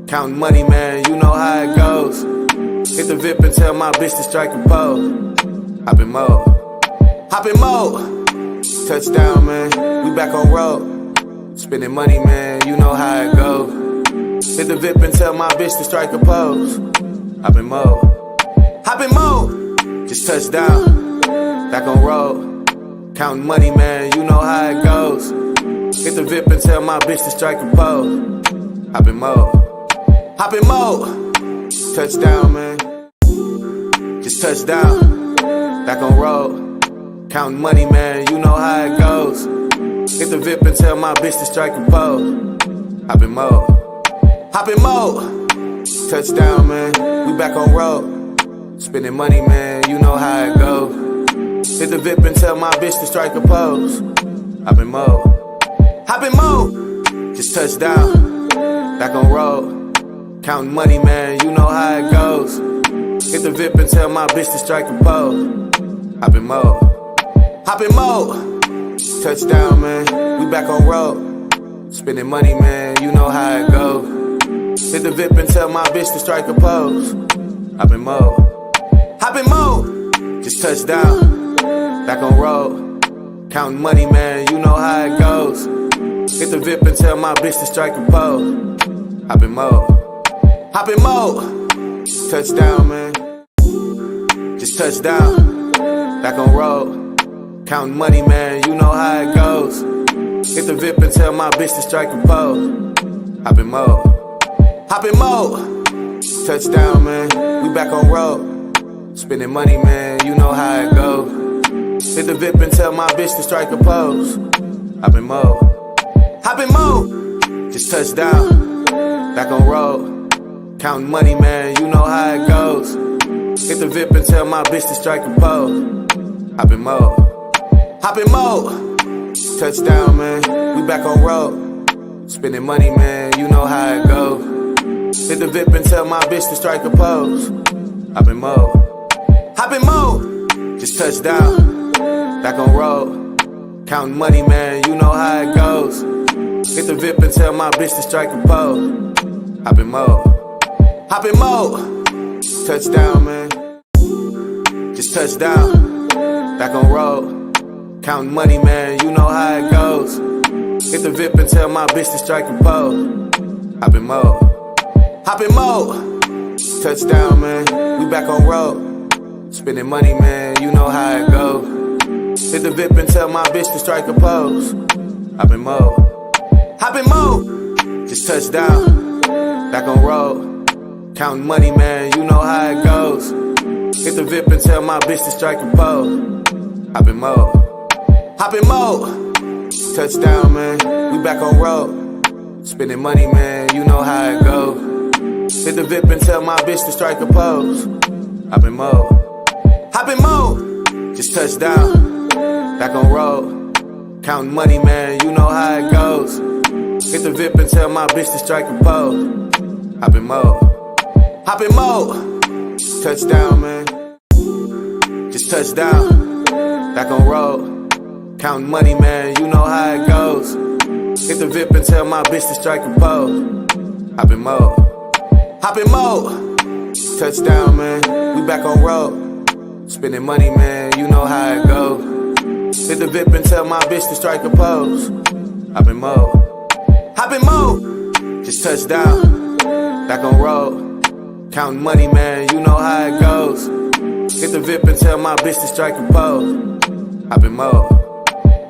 Counting money, man, you know how it goes. Hit the VIP and tell my bitch to strike a pose. Hop in mode. Hop in mode. Touchdown, man, we back on road. Spending money, man, you know how it goes. Hit the VIP and tell my bitch to strike a pose. Hop in mode. Hop in mode. Just touchdown. Back on road. Counting money, man, you know how it goes. Hit the VIP and tell my bitch to strike a pose. Hop in mode. Hop in mode. Touchdown, man. Just touchdown. Back on road. Counting money, man, you know how it goes. Hit the VIP and tell my bitch to strike a pose. Hop in mode. Hop in mode. Touchdown, man. We back on road. Spending money, man, you know how it goes. Hit the VIP and tell my bitch to strike a pose. Hop in mode. Hop in mode. Just touchdown. Back on road. Counting money, man, you know how it goes. Hit the VIP and tell my bitch to strike a pose. Hop in mode. Hop in mode. Touchdown, man, we back on road. Spending money, man, you know how it goes. Hit the VIP and tell my bitch to strike a pose. Hop in mode. Hop in mode. Just touchdown. Back on road. Counting money, man, you know how it goes. Hit the VIP and tell my bitch to strike a pose. Hop in mode. Hop in mode. Touchdown, man. Just touchdown. Back on road. Counting money, man, you know how it goes. Hit the VIP and tell my bitch to strike a pose. Hop in mode. Hop in mode. Touchdown, man. We back on road. Spending money, man, you know how it goes. Hit the VIP and tell my bitch to strike a pose. Hop in mode. Hop in mode. Just touchdown. Back on road. Counting money, man, you know how it goes. Hit the VIP and tell my bitch to strike a pose. Hop in mode. Hop in mode. Touchdown, man, we back on road. Spending money, man, you know how it goes. Hit the VIP and tell my bitch to strike a pose. Hop in mode. Hop in mode. Just touchdown. Back on road. Counting money, man, you know how it goes. Hit the VIP and tell my bitch to strike a pose. Hop in mode. Hop in mode. Touchdown, man. Just touchdown. Back on road. Counting money, man, you know how it goes. Hit the VIP and tell my bitch to strike a pose. Hop in mode. Hop in mode. Touchdown, man. We back on road. Spending money, man, you know how it goes. Hit the VIP and tell my bitch to strike a pose. Hop in mode. Hop in mode. Just touchdown. Back on road. Counting money, man, you know how it goes. Hit the VIP and tell my bitch to strike a pose. Hop in mode. Hop in mode. Touchdown, man, we back on road. Spending money, man, you know how it goes. Hit the VIP and tell my bitch to strike a pose. Hop in mode. Hop in mode. Just touchdown. Back on road. Counting money, man, you know how it goes. Hit the VIP and tell my bitch to strike a pose. Hop in mode. Hop in mode. Touchdown, man. Just touchdown. Back on road. Counting money, man, you know how it goes. Hit the VIP and tell my bitch to strike a pose. Hop in mode. Hop in mode. Touchdown, man. We back on road. Spending money, man, you know how it goes. Hit the VIP and tell my bitch to strike a pose. Hop in mode. Hop in mode. Just touchdown. Back on road. Counting money, man, you know how it goes. Hit the VIP and tell my bitch to strike a pose. Hop in mode.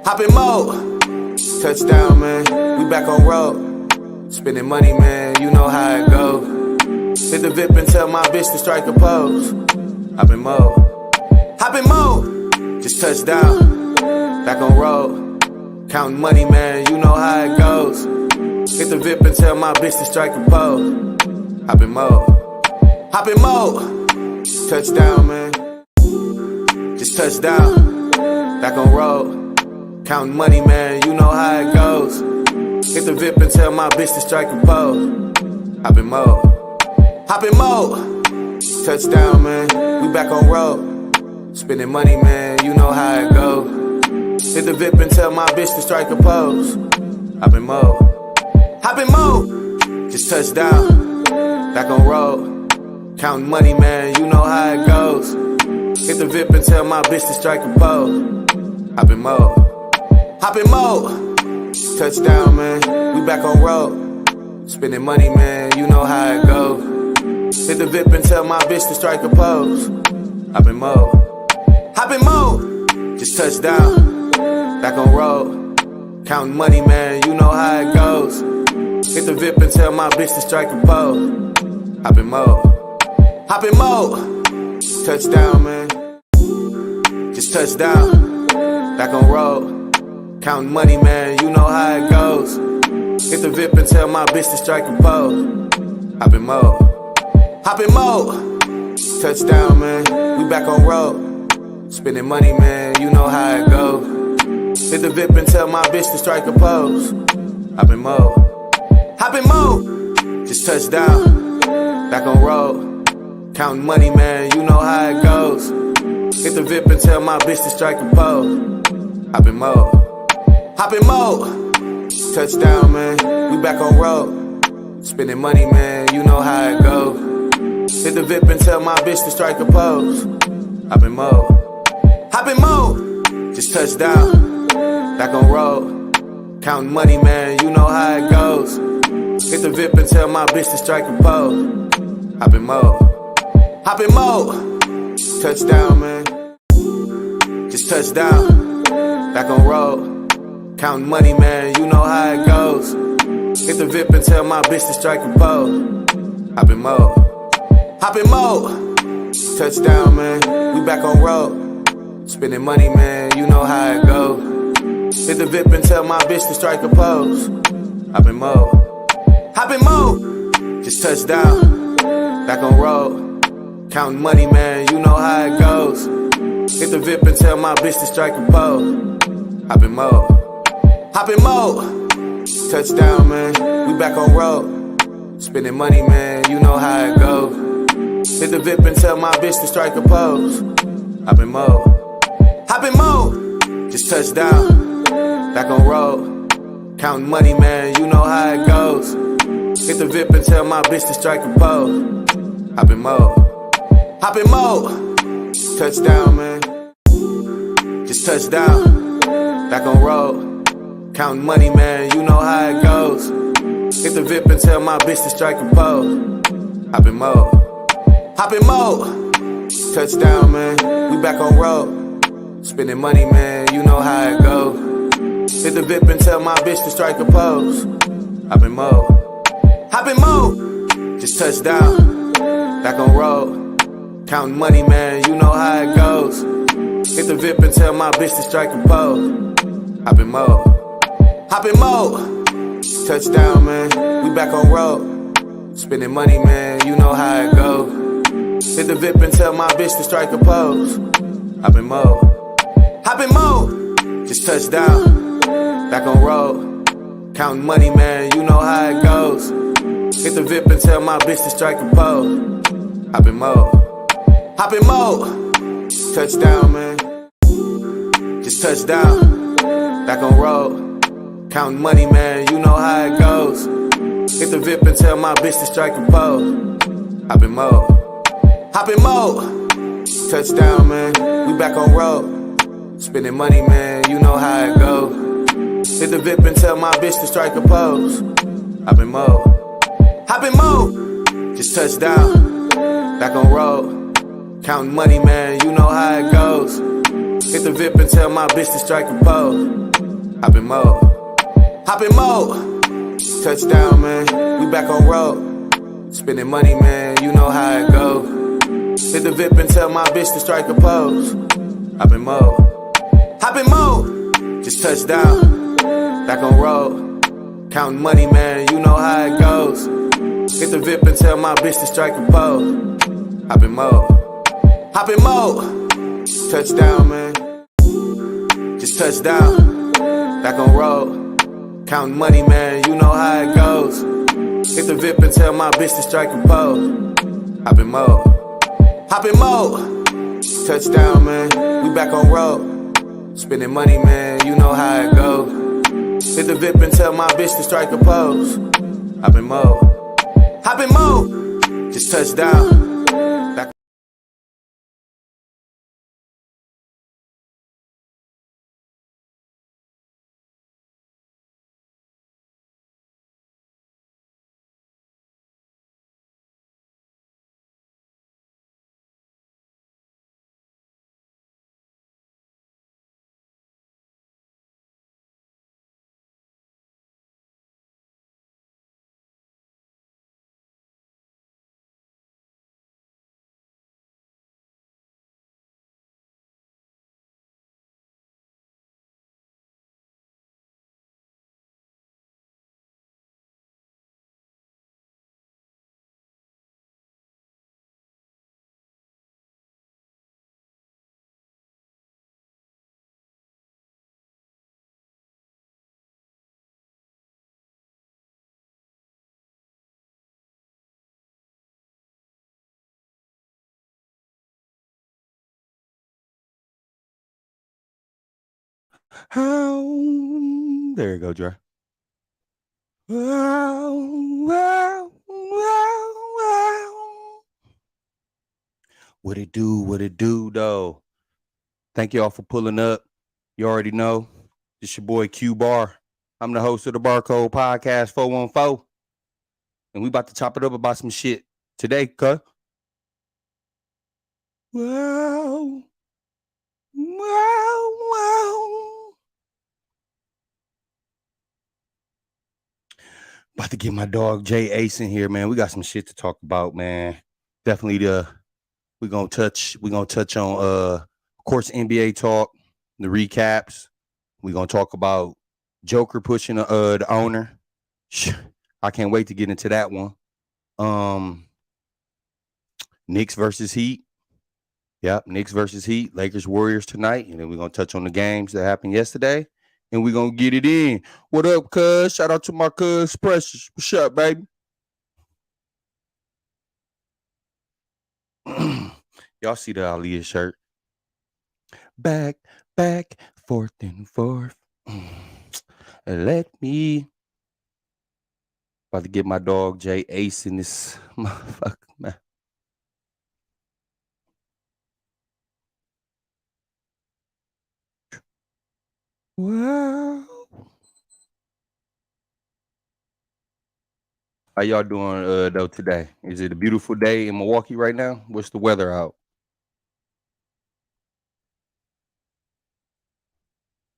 Hop in mode. Touchdown, man, we back on road. Spending money, man, you know how it goes. Hit the VIP and tell my bitch to strike a pose. Hop in mode. Hop in mode. Just touchdown. Back on road. Counting money, man, you know how it goes. Hit the VIP and tell my bitch to strike a pose. Hop in mode. Hop in mode. Touchdown, man. Just touchdown. Back on road. Counting money, man, you know how it goes. Hit the VIP and tell my bitch to strike a pose. Hop in mode. Hop in mode. Touchdown, man. We back on road. Spending money, man, you know how it goes. Hit the VIP and tell my bitch to strike a pose. Hop in mode. Hop in mode. Just touchdown. back on road. Counting money, man, you know how it goes. Hit the VIP and tell my bitch to strike a pose. Hop in mode, touchdown, man, we back on road. Spending money, man, you know how it go. Hit the VIP and tell my bitch to strike a pose. Hop in mode, just touchdown, back on road. Counting money, man, you know how it goes. Hit the VIP and tell my bitch to strike a pose. Hop in mode, touchdown, man, just touchdown, back on road. Counting money, man, you know how it goes. Hit the VIP and tell my bitch to strike a pose. Hop in mode, touchdown, man, we back on road. Spending money, man, you know how it go. Hit the VIP and tell my bitch to strike a pose. Hop in mode, just touchdown, back on road. Counting money, man, you know how it goes. Hit the VIP and tell my bitch to strike a pose. Hop in mode, touchdown, man, we back on road. Spending money, man, you know how it go. Hit the VIP and tell my bitch to strike a pose. Hop in mode, just touchdown, back on road. Counting money, man, you know how it goes. Hit the VIP and tell my bitch to strike a pose. Hop in mode, touchdown, man, just touchdown, back on road. Counting money, man, you know how it goes. Hit the VIP and tell my bitch to strike a pose. Hop in mode, touchdown, man, we back on road. Spending money, man, you know how it go. Hit the VIP and tell my bitch to strike a pose. Hop in mode, just touchdown, back on road. Counting money, man, you know how it goes. Hit the VIP and tell my bitch to strike a pose. Hop in mode, touchdown, man, we back on road. Spending money, man, you know how it go. Hit the VIP and tell my bitch to strike a pose. Hop in mode, just touchdown, back on road. Counting money, man, you know how it goes. Hit the VIP and tell my bitch to strike a pose. Hop in mode, touchdown, man, just touchdown, back on road. Counting money, man, you know how it goes. Hit the VIP and tell my bitch to strike a pose. Hop in mode, touchdown, man, we back on road. Spending money, man, you know how it go. Hit the VIP and tell my bitch to strike a pose. Hop in mode, just touchdown, back on road. Counting money, man, you know how it goes. Hit the VIP and tell my bitch to strike a pose. Hop in mode, touchdown, man, we back on road. Spending money, man, you know how it go. Hit the VIP and tell my bitch to strike a pose. Hop in mode, just touchdown, back on road. Counting money, man, you know how it goes. Hit the VIP and tell my bitch to strike a pose. Hop in mode, touchdown, man, just touchdown, back on road. Counting money, man, you know how it goes. Hit the VIP and tell my bitch to strike a pose. Hop in mode, touchdown, man, we back on road. Spending money, man, you know how it go. Hit the VIP and tell my bitch to strike a pose. Hop in mode, just touchdown, back on road. Counting money, man, you know how it goes. Hit the VIP and tell my bitch to strike a pose. Hop in mode, touchdown, man, we back on road. Spending money, man, you know how it go. Hit the VIP and tell my bitch to strike a pose. Hop in mode, just touchdown, back on road. Counting money, man, you know how it goes. Hit the VIP and tell my bitch to strike a pose. Hop in mode, touchdown, man, just touchdown, back on road. Counting money, man, you know how it goes. Hit the VIP and tell my bitch to strike a pose. Hop in mode, touchdown, man, we back on road. Spending money, man, you know how it go. Hit the VIP and tell my bitch to strike a pose. Hop in mode, Just touchdown. Back How there you go, Dre. Wow, wow, wow, wow. What it do? What it do, though? Thank y'all for pulling up. You already know. It's your boy Q Bar. I'm the host of the Barcode Podcast 414. And we about to chop it up about some shit today, cuh. Wow. Wow, wow. About to get my dog Jay Ace in here, man. We got some shit to talk about, man. Definitely we're gonna touch on of course NBA talk, the recaps. We're gonna talk about Joker pushing the owner. I can't wait to get into that one. Knicks versus Heat. Yep, Knicks versus Heat, Lakers Warriors tonight. And then we're gonna touch on the games that happened yesterday. And we're gonna get it in. What up, cuz? Shout out to my cuz Precious. What's up, baby? Y'all see the Aaliyah shirt? Back, forth and forth. Let me. About to get my dog Jay Ace in this motherfucker, man. Wow. How y'all doing though today? Is it a beautiful day in Milwaukee right now? What's the weather out?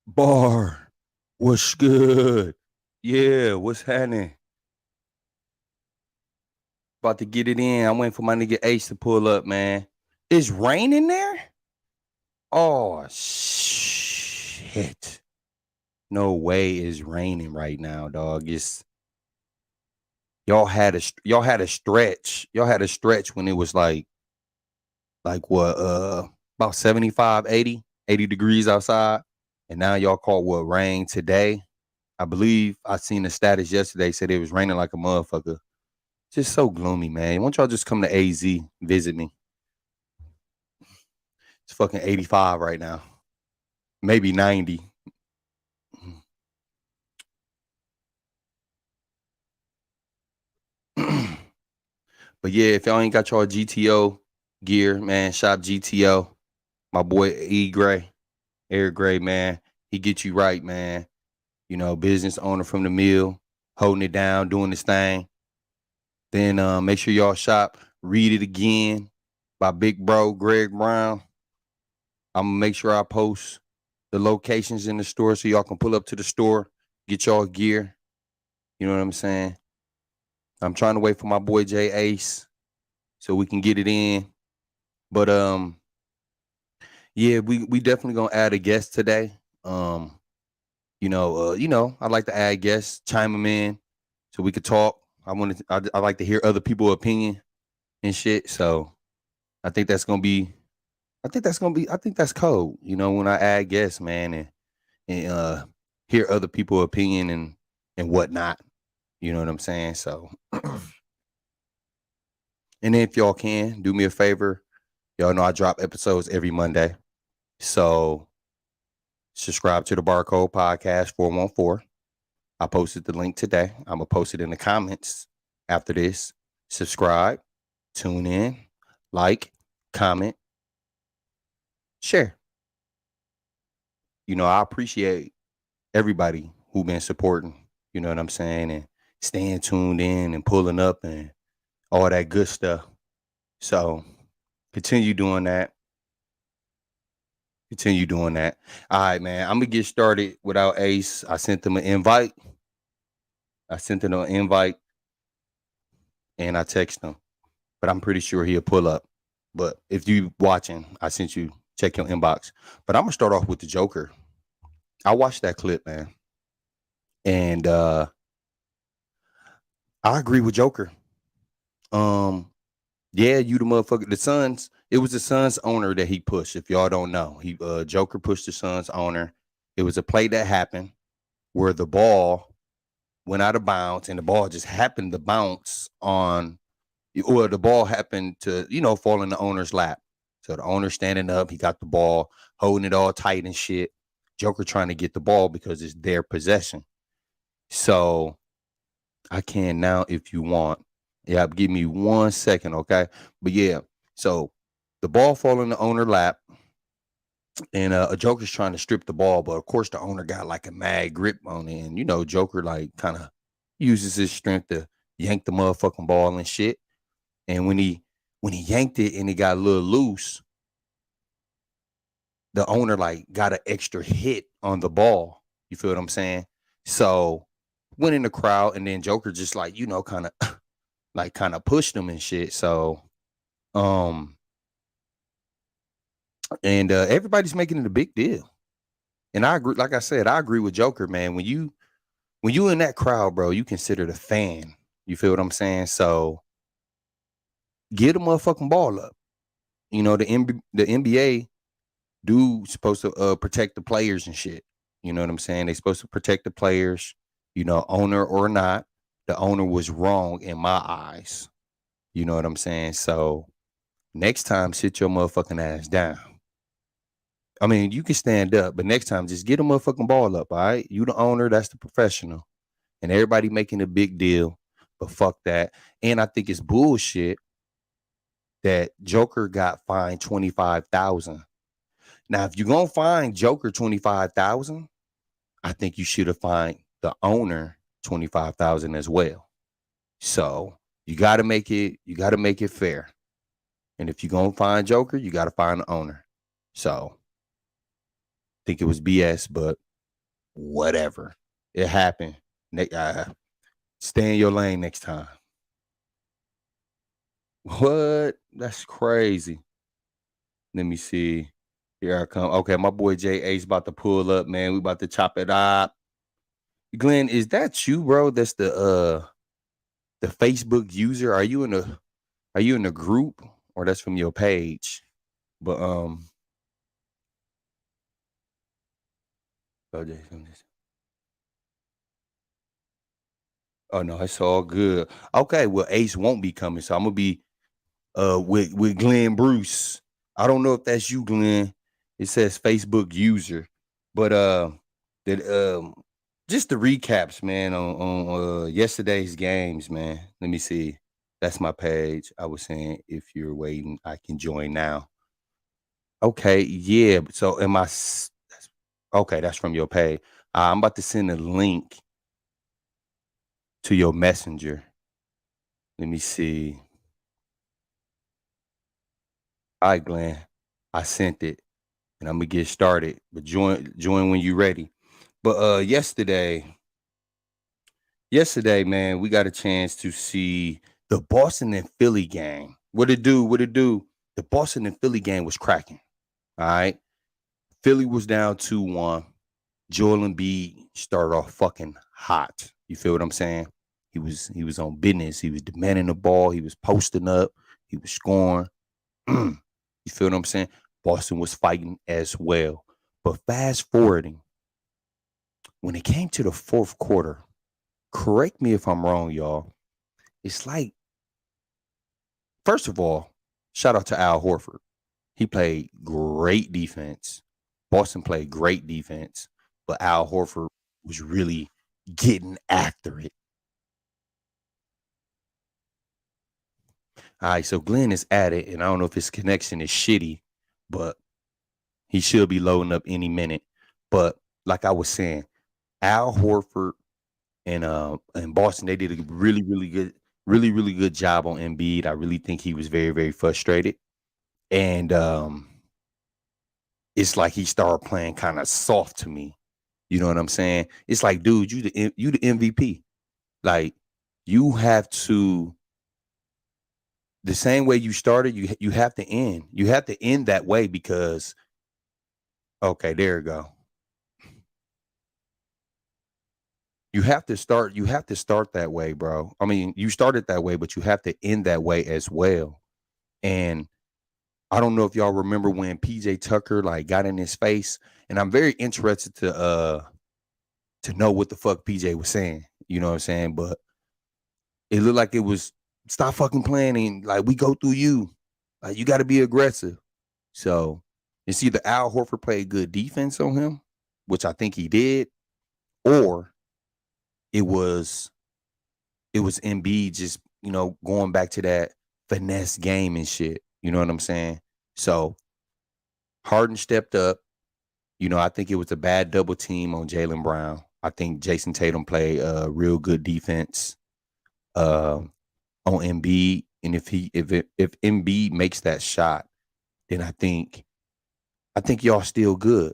Bar. What's good? Yeah, what's happening? About to get it in. I'm waiting for my nigga Ace to pull up, man. It's raining there? Oh shit. No way it's raining right now, dog. It's y'all had a stretch. Y'all had a stretch when it was like what about 75, 80 degrees outside. And now y'all caught what rain today. I believe I seen the status yesterday said it was raining like a motherfucker. Just so gloomy, man. Why don't y'all just come to AZ, visit me? It's fucking 85 right now. Maybe 90. But yeah, if y'all ain't got y'all GTO gear, man, shop GTO. My boy E Gray, Eric Gray, man. He get you right, man. You know, business owner from the mill, holding it down, doing this thing. Then make sure y'all shop Read It Again by Big Bro Greg Brown. I'm going to make sure I post the locations in the store so y'all can pull up to the store, get y'all gear. You know what I'm saying? I'm trying to wait for my boy Jay Ace so we can get it in. But yeah, we definitely gonna add a guest today. You know, I like to add guests, chime them in so we could talk. I like to hear other people's opinion and shit. So I think that's cold. You know, when I add guests, man, and hear other people's opinion and whatnot. You know what I'm saying? So and then if y'all can do me a favor, y'all know I drop episodes every Monday. So subscribe to the Barcode Podcast 414. I posted the link today. I'm gonna post it in the comments after this. Subscribe Tune in, like, comment, share. I appreciate everybody who been supporting, you know what I'm saying, and staying tuned in and pulling up and all that good stuff. So continue doing that. Continue doing that. All right, man. I'm gonna get started without Ace. I sent him an invite. And I text him, but I'm pretty sure he'll pull up. But if you watching, I sent you, check your inbox. But I'm gonna start off with the Joker. I watched that clip, man. And I agree with Joker. Yeah, you the motherfucker. The Suns, it was the Suns owner that he pushed. If y'all don't know, Joker pushed the Suns owner. It was a play that happened where the ball went out of bounds and the ball just happened to bounce on, or the ball happened to, fall in the owner's lap. So the owner standing up, he got the ball, holding it all tight and shit. Joker trying to get the ball because it's their possession. So I can now if you want. Yeah, give me 1 second, okay? But yeah, so the ball fall in the owner lap, and a Joker's trying to strip the ball, but of course the owner got like a mad grip on it, and Joker like kind of uses his strength to yank the motherfucking ball and shit. And when he yanked it and it got a little loose, the owner like got an extra hit on the ball. You feel what I'm saying? So went in the crowd, and then Joker just like kind of kind of pushed him and shit. So and everybody's making it a big deal. And I agree, like I said, I agree with Joker, man. When you in that crowd, bro, you considered a fan. You feel what I'm saying? So get the motherfucking ball up. The NBA do supposed to protect the players and shit. You know what I'm saying? They supposed to protect the players, owner or not. The owner was wrong in my eyes. You know what I'm saying? So next time, sit your motherfucking ass down. I mean, you can stand up, but next time, just get a motherfucking ball up, all right? You the owner, that's the professional. And everybody making a big deal, but fuck that. And I think it's bullshit that Joker got fined $25,000. Now, if you're gonna fine Joker $25,000, I think you should have fined the owner $25,000 as well. So you gotta make it fair. And if you're gonna find Joker, you gotta find the owner. So I think it was BS, but whatever. It happened. Stay in your lane next time. What? That's crazy. Let me see. Here I come. Okay, my boy Jay Ace about to pull up, man. We about to chop it up. Glenn, is that you, bro? That's the Facebook user. Are you in the group, or that's from your page? But oh no, it's all good. Okay, well Ace won't be coming, so I'm gonna be with Glenn Bruce. I don't know if that's you, Glenn. It says Facebook user, but that just the recaps, man, on yesterday's games, man. Let me see. That's my page. I was saying if you're waiting, I can join now. Okay, yeah. So okay? That's from your page. I'm about to send a link to your messenger. Let me see. All right, Glenn. I sent it, and I'm gonna get started. But join when you're ready. But yesterday, man, we got a chance to see the Boston and Philly game. What it do? What it do? The Boston and Philly game was cracking. All right. Philly was down 2-1. Joel Embiid started off fucking hot. You feel what I'm saying? He was on business. He was demanding the ball. He was posting up. He was scoring. You feel what I'm saying? Boston was fighting as well. But fast forwarding, when it came to the fourth quarter, correct me if I'm wrong, y'all. It's like, first of all, shout out to Al Horford. He played great defense. Boston played great defense, but Al Horford was really getting after it. All right, so Glenn is at it, and I don't know if his connection is shitty, but he should be loading up any minute. But like I was saying, Al Horford and Boston, they did a really good job on Embiid. I really think he was very, very frustrated. And it's like he started playing kind of soft to me. You know what I'm saying? It's like, dude, you the MVP. Like, you have to, the same way you started, you have to end. You have to end that way because, okay, there you go. You have to start that way, bro. I mean, you started that way, but you have to end that way as well. And I don't know if y'all remember when PJ Tucker like got in his face, and I'm very interested to know what the fuck PJ was saying. You know what I'm saying? But it looked like it was, stop fucking playing, like we go through you. Like, you got to be aggressive. So it's either Al Horford played good defense on him, which I think he did, or it was Embiid just, going back to that finesse game and shit. You know what I'm saying? So Harden stepped up. I think it was a bad double team on Jaylen Brown. I think Jason Tatum played real good defense on Embiid. And if Embiid makes that shot, then I think y'all still good.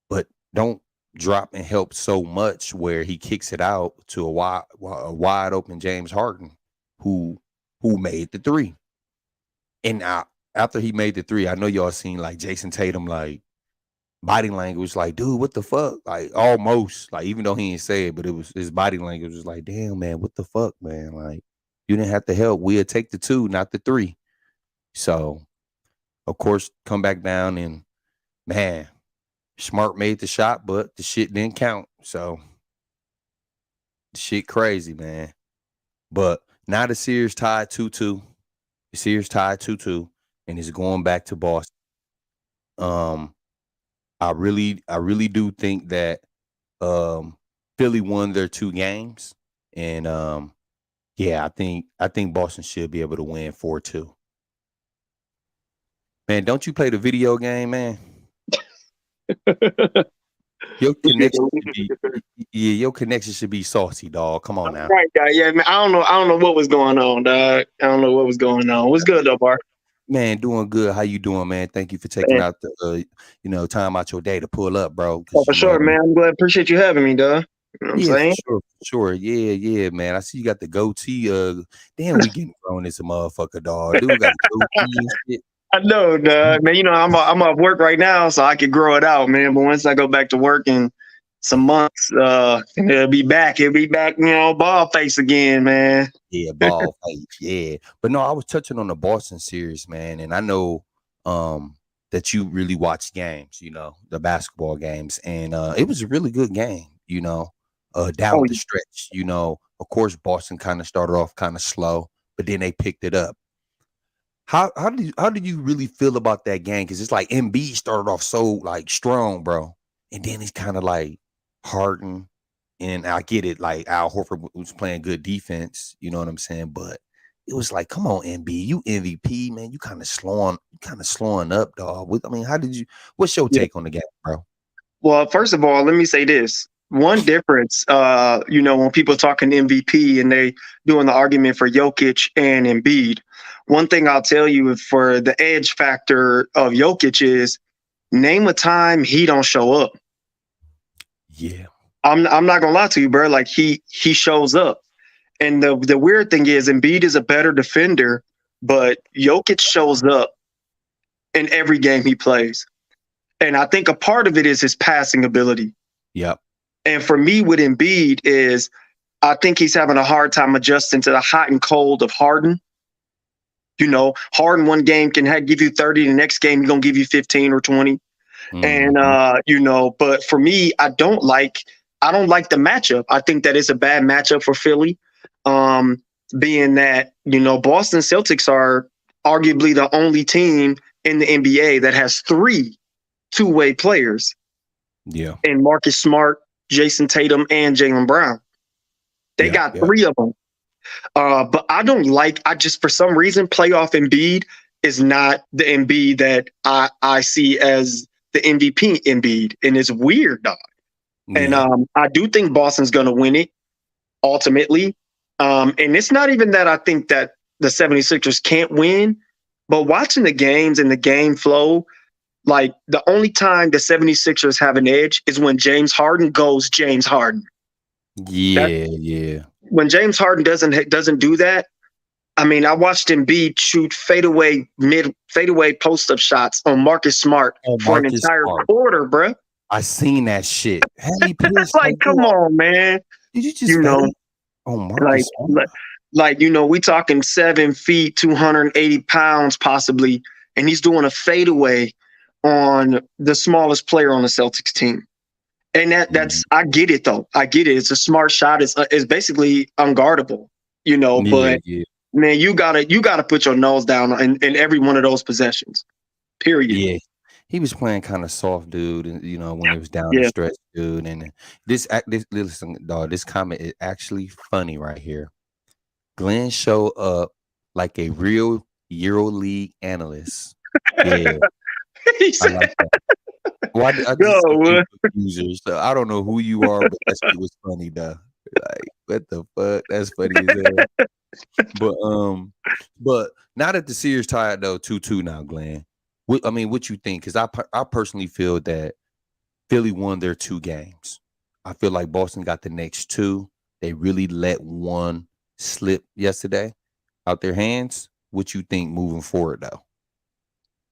But don't drop and help so much where he kicks it out to a wide open James Harden who made the three. And after he made the three, I know y'all seen like Jason Tatum like body language, like, dude, what the fuck? Like, almost, like, even though he didn't say it, but it was his body language was like, damn, man, what the fuck, man? Like, you didn't have to help. We'll take the two, not the three. So, of course, come back down and, man, Smart made the shot, but the shit didn't count. So, the shit crazy, man. But now the series tied 2-2. The series tied 2-2, and it's going back to Boston. I really do think that Philly won their 2 games, and yeah, I think Boston should be able to win 4-2. Man, don't you play the video game, man? Your connection should be, yeah, your connection should be saucy, dog. Come on now. Right, guy. Yeah, man. I don't know what was going on, dog. I don't know what was going on. What's good though, Bar? Man, doing good. How you doing, man? Thank you for taking Man. out the time out your day to pull up, bro. Oh, for sure, man. I'm glad. Appreciate you having me, dog. You know what I'm saying? For sure. Yeah, man. I see you got the goatee. Damn, we getting grown as a motherfucker, dog. Dude got the goatee and shit. I know, dog. Man, I'm off work right now, so I could grow it out, man. But once I go back to work in some months, and it'll be back, ball face again, man. Yeah, ball face. Yeah. But no, I was touching on the Boston series, man. And I know that you really watch games, the basketball games. And it was a really good game, down the stretch. Of course, Boston kind of started off kind of slow, but then they picked it up. How did you really feel about that game? Because it's like Embiid started off so like strong, bro, and then he's kind of like Harden. And I get it, like Al Horford was playing good defense, you know what I'm saying? But it was like, come on, Embiid, you MVP, man. You kind of slowing up, dog. What's your take on the game, bro? Well, first of all, let me say this. One difference, when people talking MVP and they doing the argument for Jokic and Embiid, one thing I'll tell you for the edge factor of Jokic is name a time he don't show up. Yeah. I'm not gonna lie to you, bro. Like he shows up. And the weird thing is Embiid is a better defender, but Jokic shows up in every game he plays. And I think a part of it is his passing ability. Yep. And for me with Embiid is I think he's having a hard time adjusting to the hot and cold of Harden. Harden one game can give you 30, the next game he's gonna give you 15 or 20. Mm-hmm. And but for me, I don't like the matchup. I think that is a bad matchup for Philly. Being that, Boston Celtics are arguably the only team in the NBA that has 3 two-way players. Yeah. And Marcus Smart, Jason Tatum, and Jaylen Brown. They got 3 of them. But I just, for some reason, playoff Embiid is not the Embiid that I see as the MVP Embiid. And it's weird, dog. And Yeah. I do think Boston's going to win it ultimately. And it's not even that I think that the 76ers can't win, but watching the games and the game flow, like the only time the 76ers have an edge is when James Harden goes James Harden. Yeah. When James Harden doesn't do that, I mean, I watched Embiid shoot fadeaway post-up shots on Marcus Smart Oh, for an Marcus entire Smart. quarter, bruh. I seen that shit. Had me pissed. Like, come on, man. Did you just You know, fade on Marcus Smart? like, we talking 7 feet, 280 pounds possibly, and he's doing a fadeaway on the smallest player on the Celtics team. And that's I get it though. I get it. It's a smart shot. It's basically unguardable, but Yeah. man, you gotta put your nose down in every one of those possessions. Period. Yeah. He was playing kind of soft, dude, and when it was down the Yeah. stretch, dude. And this listen, dog, this comment is actually funny right here. Glenn showed up like a real EuroLeague analyst. Yeah, He I said, like that. Well, I just Yo, users, so I don't know who you are, but that shit was funny though. Like, what the fuck? That's funny as hell. But now that the series tied though 2-2 now, Glenn. What you think? Because I personally feel that Philly won their 2 games. I feel like Boston got the next 2. They really let one slip yesterday out their hands. What you think moving forward though?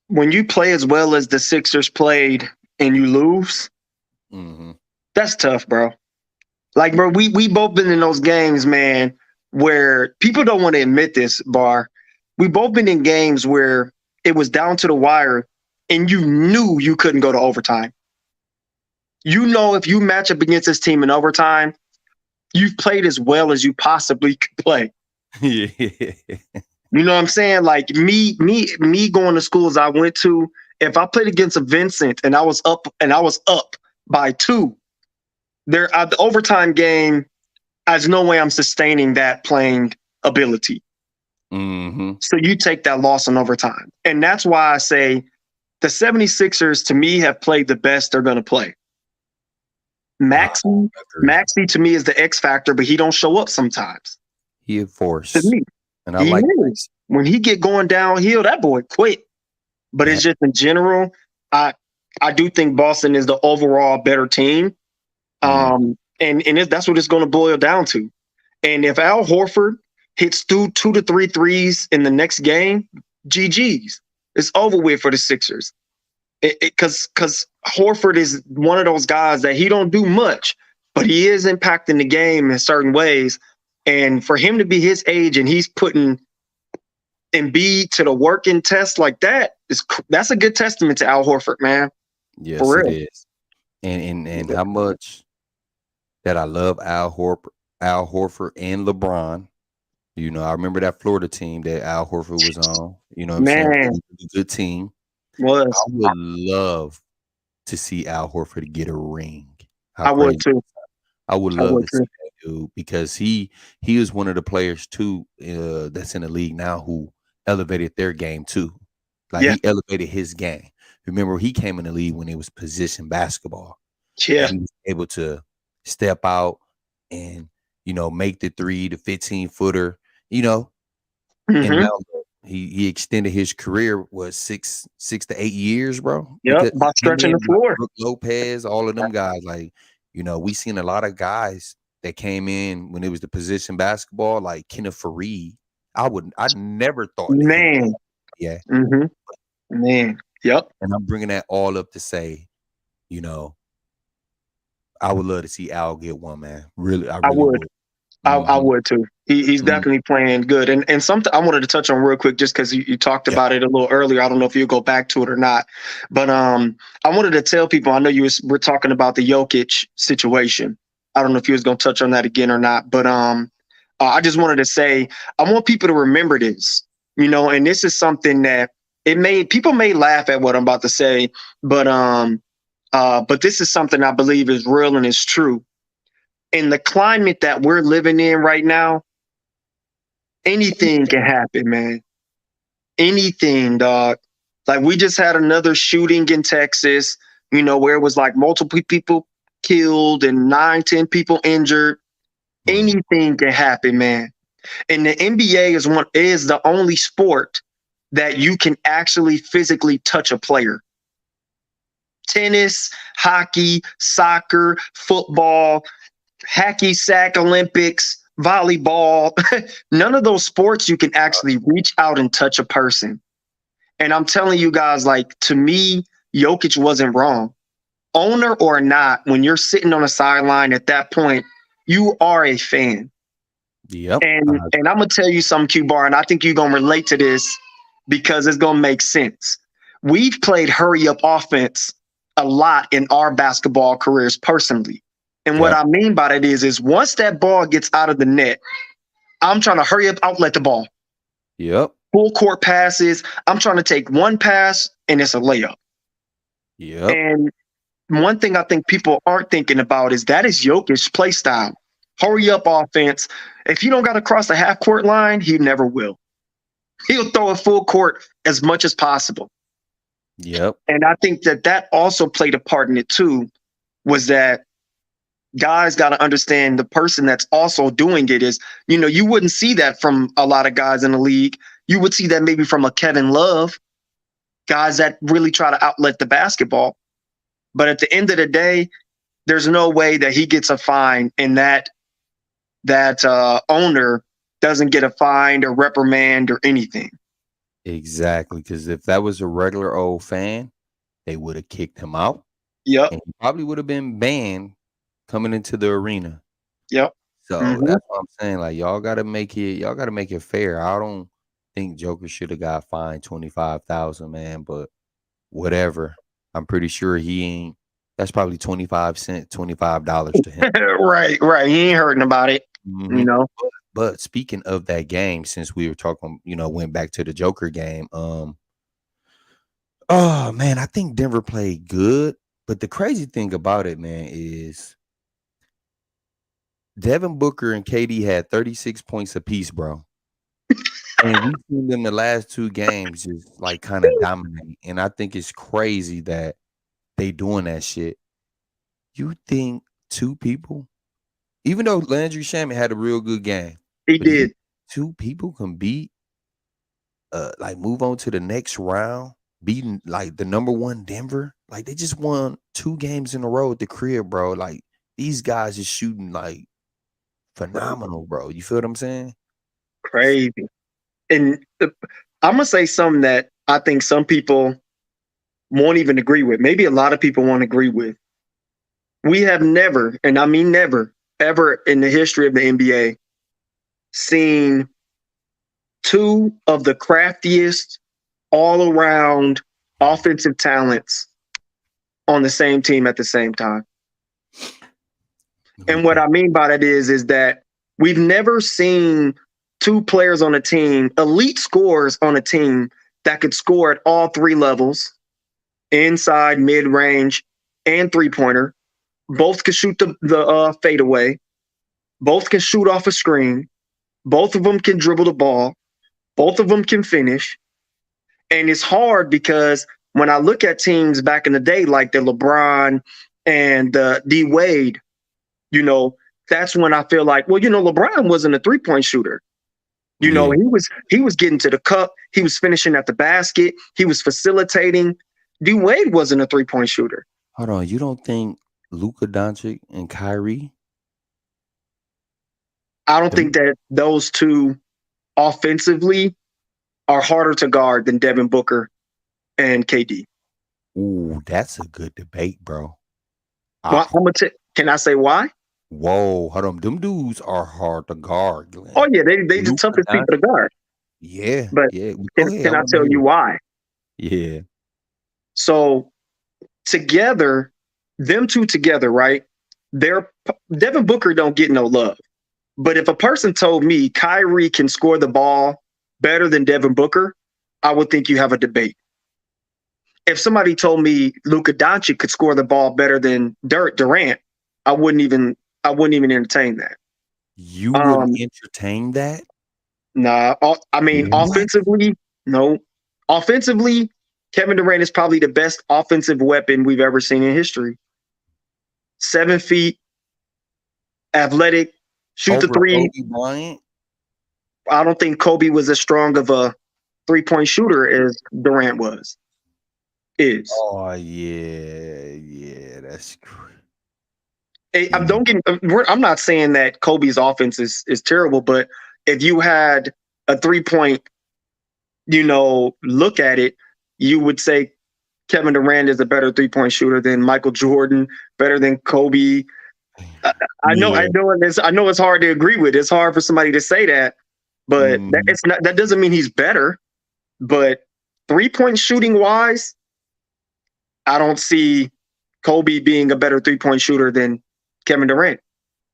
when you play as well as the Sixers played and you lose, that's tough, bro. Like, bro, we both been in those games, man, where people don't want to admit this, Bar. We both been in games where it was down to the wire and you knew you couldn't go to overtime. If you match up against this team in overtime, you've played as well as you possibly could play. Yeah. You know what I'm saying? Like me going to schools I went to, if I played against a Vincent and I was up by 2, the overtime game, there's no way I'm sustaining that playing ability. So you take that loss in overtime. And that's why I say the 76ers to me have played the best they're going to play. Maxey to me is the X factor, but he don't show up sometimes. He a force. To me. And I like is. When he get going downhill, that boy quit. But it's just in general, I do think Boston is the overall better team. And that's what it's going to boil down to. And if Al Horford hits 2 to 3 threes in the next game, GG's. It's over with for the Sixers. Because Horford is one of those guys that he don't do much, but he is impacting the game in certain ways. And for him to be his age and he's putting Embiid to the working test like that's a good testament to Al Horford, man. Yes, for real. it is. And how much that I love Al Horford and LeBron. I remember that Florida team that Al Horford was on. You know what I'm saying? Really good team. Was. I would love to see Al Horford get a ring. I would too. I would love to see that dude because he is one of the players too that's in the league now who elevated their game too. He elevated his game. Remember, he came in the league when it was position basketball. Yeah, he was able to step out and make the 3, the 15-footer. And now he extended his career 6 to 8 years, bro. Yeah, by stretching the floor. Brook Lopez, all of them guys, we seen a lot of guys that came in when it was the position basketball, like Kenneth Faried. I never thought. Man. Yeah. Man. Yep. And I'm bringing that all up to say, I would love to see Al get one, man. Really, I would. I would too. He's definitely playing good. And something I wanted to touch on real quick, just because you talked about it a little earlier. I don't know if you'll go back to it or not. But I wanted to tell people, I know we're talking about the Jokic situation. I don't know if you was going to touch on that again or not. But I just wanted to say, I want people to remember this, and this is something that people may laugh at what I'm about to say, but this is something I believe is real and is true. In the climate that we're living in right now, Anything can happen, man. Anything, dog. Like we just had another shooting in Texas, where it was like multiple people killed and 9, 10 people injured. Anything can happen, man. And the NBA is the only sport that you can actually physically touch a player. Tennis, hockey, soccer, football, hacky sack Olympics, volleyball, none of those sports you can actually reach out and touch a person. And I'm telling you guys, like, to me, Jokic wasn't wrong. Owner or not, when you're sitting on a sideline at that point, you are a fan. Yep. And I'm gonna tell you something, Q-Bar, and I think you're gonna relate to this because it's gonna make sense. We've played hurry up offense a lot in our basketball careers personally. And what I mean by that is once that ball gets out of the net, I'm trying to hurry up, outlet the ball. Yep. Full court passes. I'm trying to take one pass and it's a layup. Yep. And one thing I think people aren't thinking about is that is Jokic's play style. Hurry up offense. If you don't got to cross the half court line, he never will. He'll throw a full court as much as possible. Yep. And I think that also played a part in it too, was that guys got to understand the person that's also doing it is, you wouldn't see that from a lot of guys in the league. You would see that maybe from a Kevin Love, guys that really try to outlet the basketball. But at the end of the day, there's no way that he gets a fine and that owner doesn't get a fine or reprimand or anything. Exactly. Because if that was a regular old fan, they would have kicked him out. Yep. And he probably would have been banned coming into the arena. Yep. So that's what I'm saying. Like, y'all gotta make it fair. I don't think Joker should have got fined $25,000, man, but whatever. I'm pretty sure he ain't. That's probably 25 cents, $25 to him. Right. He ain't hurting about it. But speaking of that game, since we were talking, went back to the Joker game. Oh man, I think Denver played good. But the crazy thing about it, man, is Devin Booker and KD had 36 points apiece, bro. And we've seen them the last 2 games just like kind of dominate. And I think it's crazy that they doing that shit. You think 2 people, even though Landry Shamet had a real good game, he did. 2 people can beat, like move on to the next round, beating like the number 1 Denver. Like they just won 2 games in a row at the crib, bro. Like these guys is shooting like phenomenal, bro. You feel what I'm saying? Crazy. And I'm going to say something that I think some people won't even agree with. Maybe a lot of people won't agree with. We have never, and I mean never, ever in the history of the NBA seen 2 of the craftiest all-around offensive talents on the same team at the same time. And what I mean by that is that we've never seen 2 players on a team, elite scorers on a team that could score at all 3 levels, inside, mid-range, and three-pointer. Both can shoot the fadeaway. Both can shoot off a screen. Both of them can dribble the ball. Both of them can finish. And it's hard because when I look at teams back in the day, like the LeBron and the D Wade, that's when I feel like, well, LeBron wasn't a 3-point shooter. He was getting to the cup. He was finishing at the basket. He was facilitating. D Wade wasn't a 3-point shooter. Hold on. You don't think Luka Doncic and Kyrie? I don't think that those 2 offensively are harder to guard than Devin Booker and KD. Ooh, that's a good debate, bro. Well, can I say why? Whoa, hold on. Them dudes are hard to guard, Glenn. Oh, yeah, they the toughest people to guard. Yeah. But yeah. Can I tell you why? Yeah. So together, them 2 together, right? Devin Booker don't get no love. But if a person told me Kyrie can score the ball better than Devin Booker, I would think you have a debate. If somebody told me Luka Doncic could score the ball better than Durant, I wouldn't even entertain that. You wouldn't entertain that? Nah, I mean, What? offensively, no. Offensively, Kevin Durant is probably the best offensive weapon we've ever seen in history. 7 feet, athletic, shoot the Over three. Kobe Bryant? I don't think Kobe was as strong of a 3-point shooter as Durant is. Oh yeah, that's Hey, you know. don't get. I'm not saying that Kobe's offense is terrible, but if you had a 3-point, look at it, you would say Kevin Durant is a better 3-point shooter than Michael Jordan, better than Kobe. I, Yeah. I know it's hard to agree with. It's hard for somebody to say that, but Mhm. it's not. That doesn't mean he's better. But 3-point shooting wise, I don't see Kobe being a better 3-point shooter than Kevin Durant.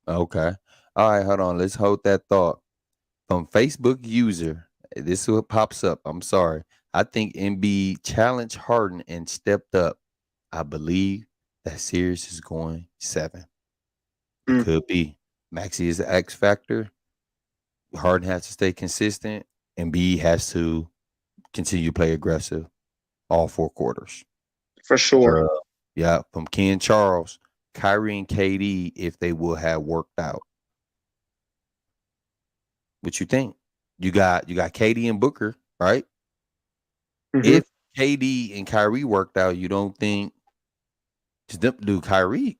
Okay. All right, hold on. Let's hold that thought. From Facebook user, this is what pops up. I'm sorry. I think Embiid challenged Harden and stepped up. I believe that series is going 7. It Mm, could be. Maxey is the X factor. Harden has to stay consistent. Embiid has to continue to play aggressive all 4 quarters. for sure. Yeah, from Ken Charles, Kyrie and KD, if they will have worked out. What you think? You got KD and Booker, right? Hmm. If KD and Kyrie worked out, you don't think? Dude, Kyrie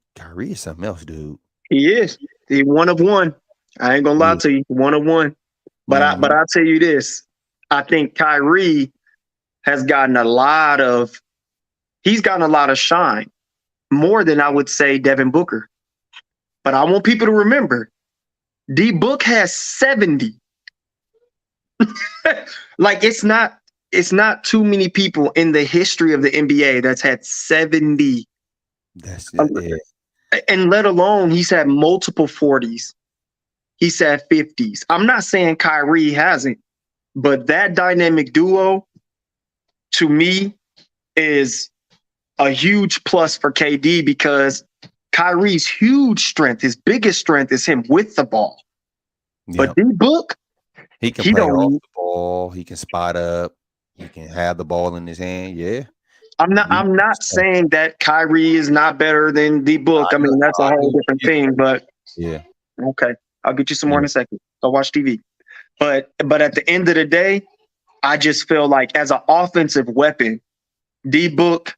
is something else, dude. He is. He one of one. I ain't gonna lie Yeah. to you, one of one. But Mhm. I'll tell you this. I think Kyrie has gotten he's gotten a lot of shine, more than I would say Devin Booker. But I want people to remember, D Book has 70. Like it's not too many people in the history of the NBA that's had 70. That's Um, yeah. And let alone he's had multiple 40s. He's had 50s. I'm not saying Kyrie hasn't, but that dynamic duo to me is a huge plus for KD because Kyrie's huge strength, his biggest strength is him with the ball. Yeah. But D Book, He can he play off don't. the ball. He can spot up. He can have the ball in his hand. Yeah. I'm not saying that Kyrie is not better than D Book. I I know, mean, that's a I know whole what different you thing. But Yeah. okay, I'll get you some more Yeah. in a second. Go watch TV. But at the end of the day, I just feel like as an offensive weapon, D Book,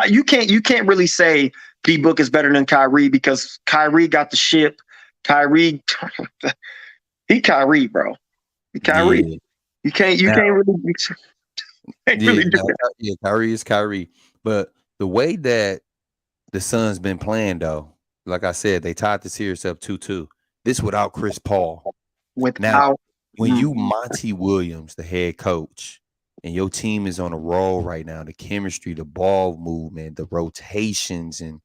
you can't really say D Book is better than Kyrie because Kyrie got the ship. Kyrie, he Kyrie, bro. He Kyrie. Yeah. You can't Now, really, can't yeah, really do now, that. yeah, Kyrie is Kyrie. But the way that the Suns been playing, though, like I said, they tied the series up 2-2. This without Chris Paul. Now, Without, when mm, you Monty Williams, the head coach, and your team is on a roll right now, the chemistry, the ball movement, the rotations, and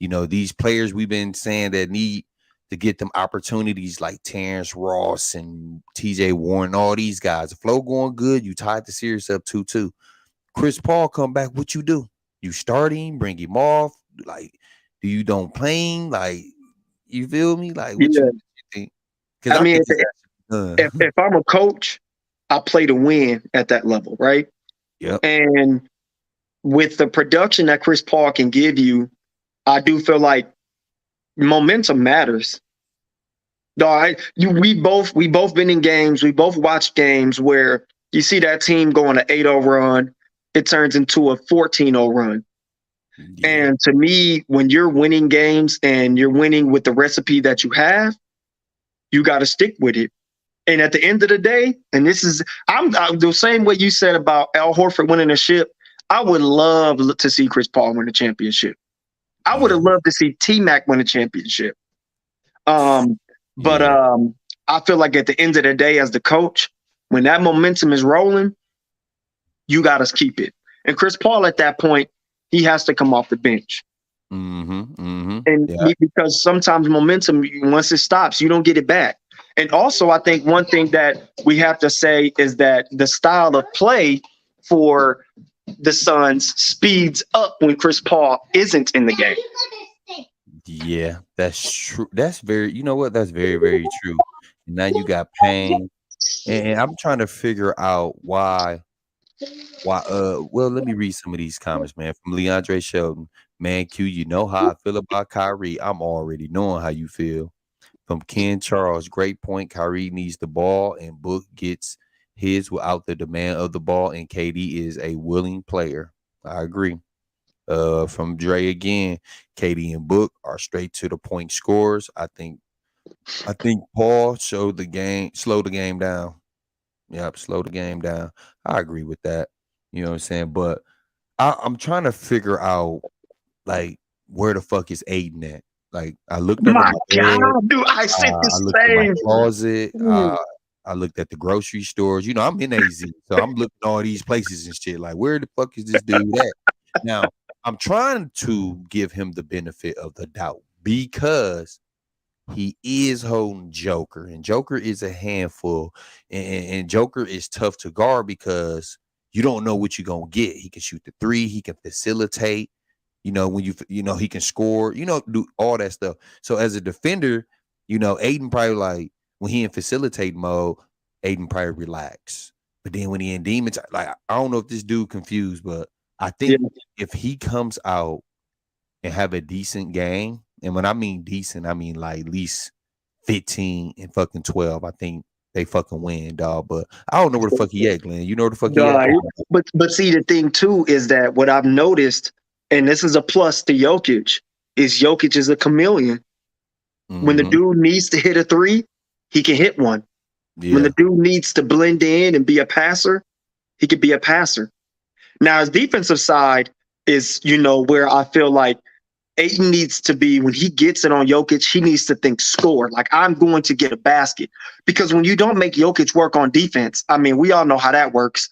these players we've been saying that need to get them opportunities like Terrence Ross and TJ Warren, all these guys. The flow going good. You tied the series up 2-2. Chris Paul come back. What you do? You start him, bring him off. Like, do you don't play him? Like, you feel me? Like, what you yeah. think? Because I I mean, think it's actually done. if I'm a coach, I play to win at that level, right? Yep. And with the production that Chris Paul can give you, I do feel like momentum matters. No, we both been in games. We both watched games where you see that team go on an 8-0 run, it turns into a 14-0 run. Yeah. And to me, when you're winning games and you're winning with the recipe that you have, you got to stick with it. And at the end of the day, and I'm the same way you said about Al Horford winning a ship. I would love to see Chris Paul win a championship. I would Yeah. have loved to see T Mac win a championship. Um, but Yeah. I feel like at the end of the day, as the coach, when that momentum is rolling, you got to keep it. And Chris Paul, at that point, he has to come off the bench. Mm-hmm. Mm-hmm. And Yeah. because sometimes momentum, once it stops, you don't get it back. And also, I think one thing that we have to say is that the style of play for the Suns speeds up when Chris Paul isn't in the game. Yeah. That's true. That's very, you know what? That's very, very true. And now you got Payne. And I'm trying to figure out why. Well, let me read some of these comments, man. From Leandre Shelton. Man, Q, you know how I feel about Kyrie. I'm already knowing how you feel. From Ken Charles, great point. Kyrie needs the ball, and Book gets his without the demand of the ball, and KD is a willing player. I agree. From Dre again, KD and Book are straight to the point scores. I think Paul slowed the game down. Yep, slow the game down. I agree with that. You know what I'm saying? But I'm trying to figure out like where the fuck is Aiden at? Like I looked under My my God, bed, dude, I said the I looked in my same. closet, thing. I looked at the grocery stores. You know, I'm in AZ, so I'm looking at all these places and shit. Like, where the fuck is this dude at? Now, I'm trying to give him the benefit of the doubt because he is holding Joker, and Joker is a handful, and Joker is tough to guard because you don't know what you're gonna get. He can shoot the three, he can facilitate. You know, when he can score. You know, do all that stuff. So as a defender, Aiden probably like when he in facilitate mode, Aiden probably relax. But then when he in demons, like I don't know if this dude confused, but I Yeah, think if he comes out and have a decent game. And when I mean decent, I mean like at least 15 and fucking 12. I think they fucking win, dog. But I don't know where the fuck he at, Glenn. You know where the fuck he at? duh. But see, the thing too is that what I've noticed, and this is a plus to Jokic, is Jokic is a chameleon. When the Mm-hmm. dude needs to hit a three, he can hit one. When Yeah. the dude needs to blend in and be a passer, he could be a passer. Now his defensive side is, where I feel like Aiton needs to be when he gets it on Jokic, he needs to think score. Like I'm going to get a basket. Because when you don't make Jokic work on defense, I mean, we all know how that works.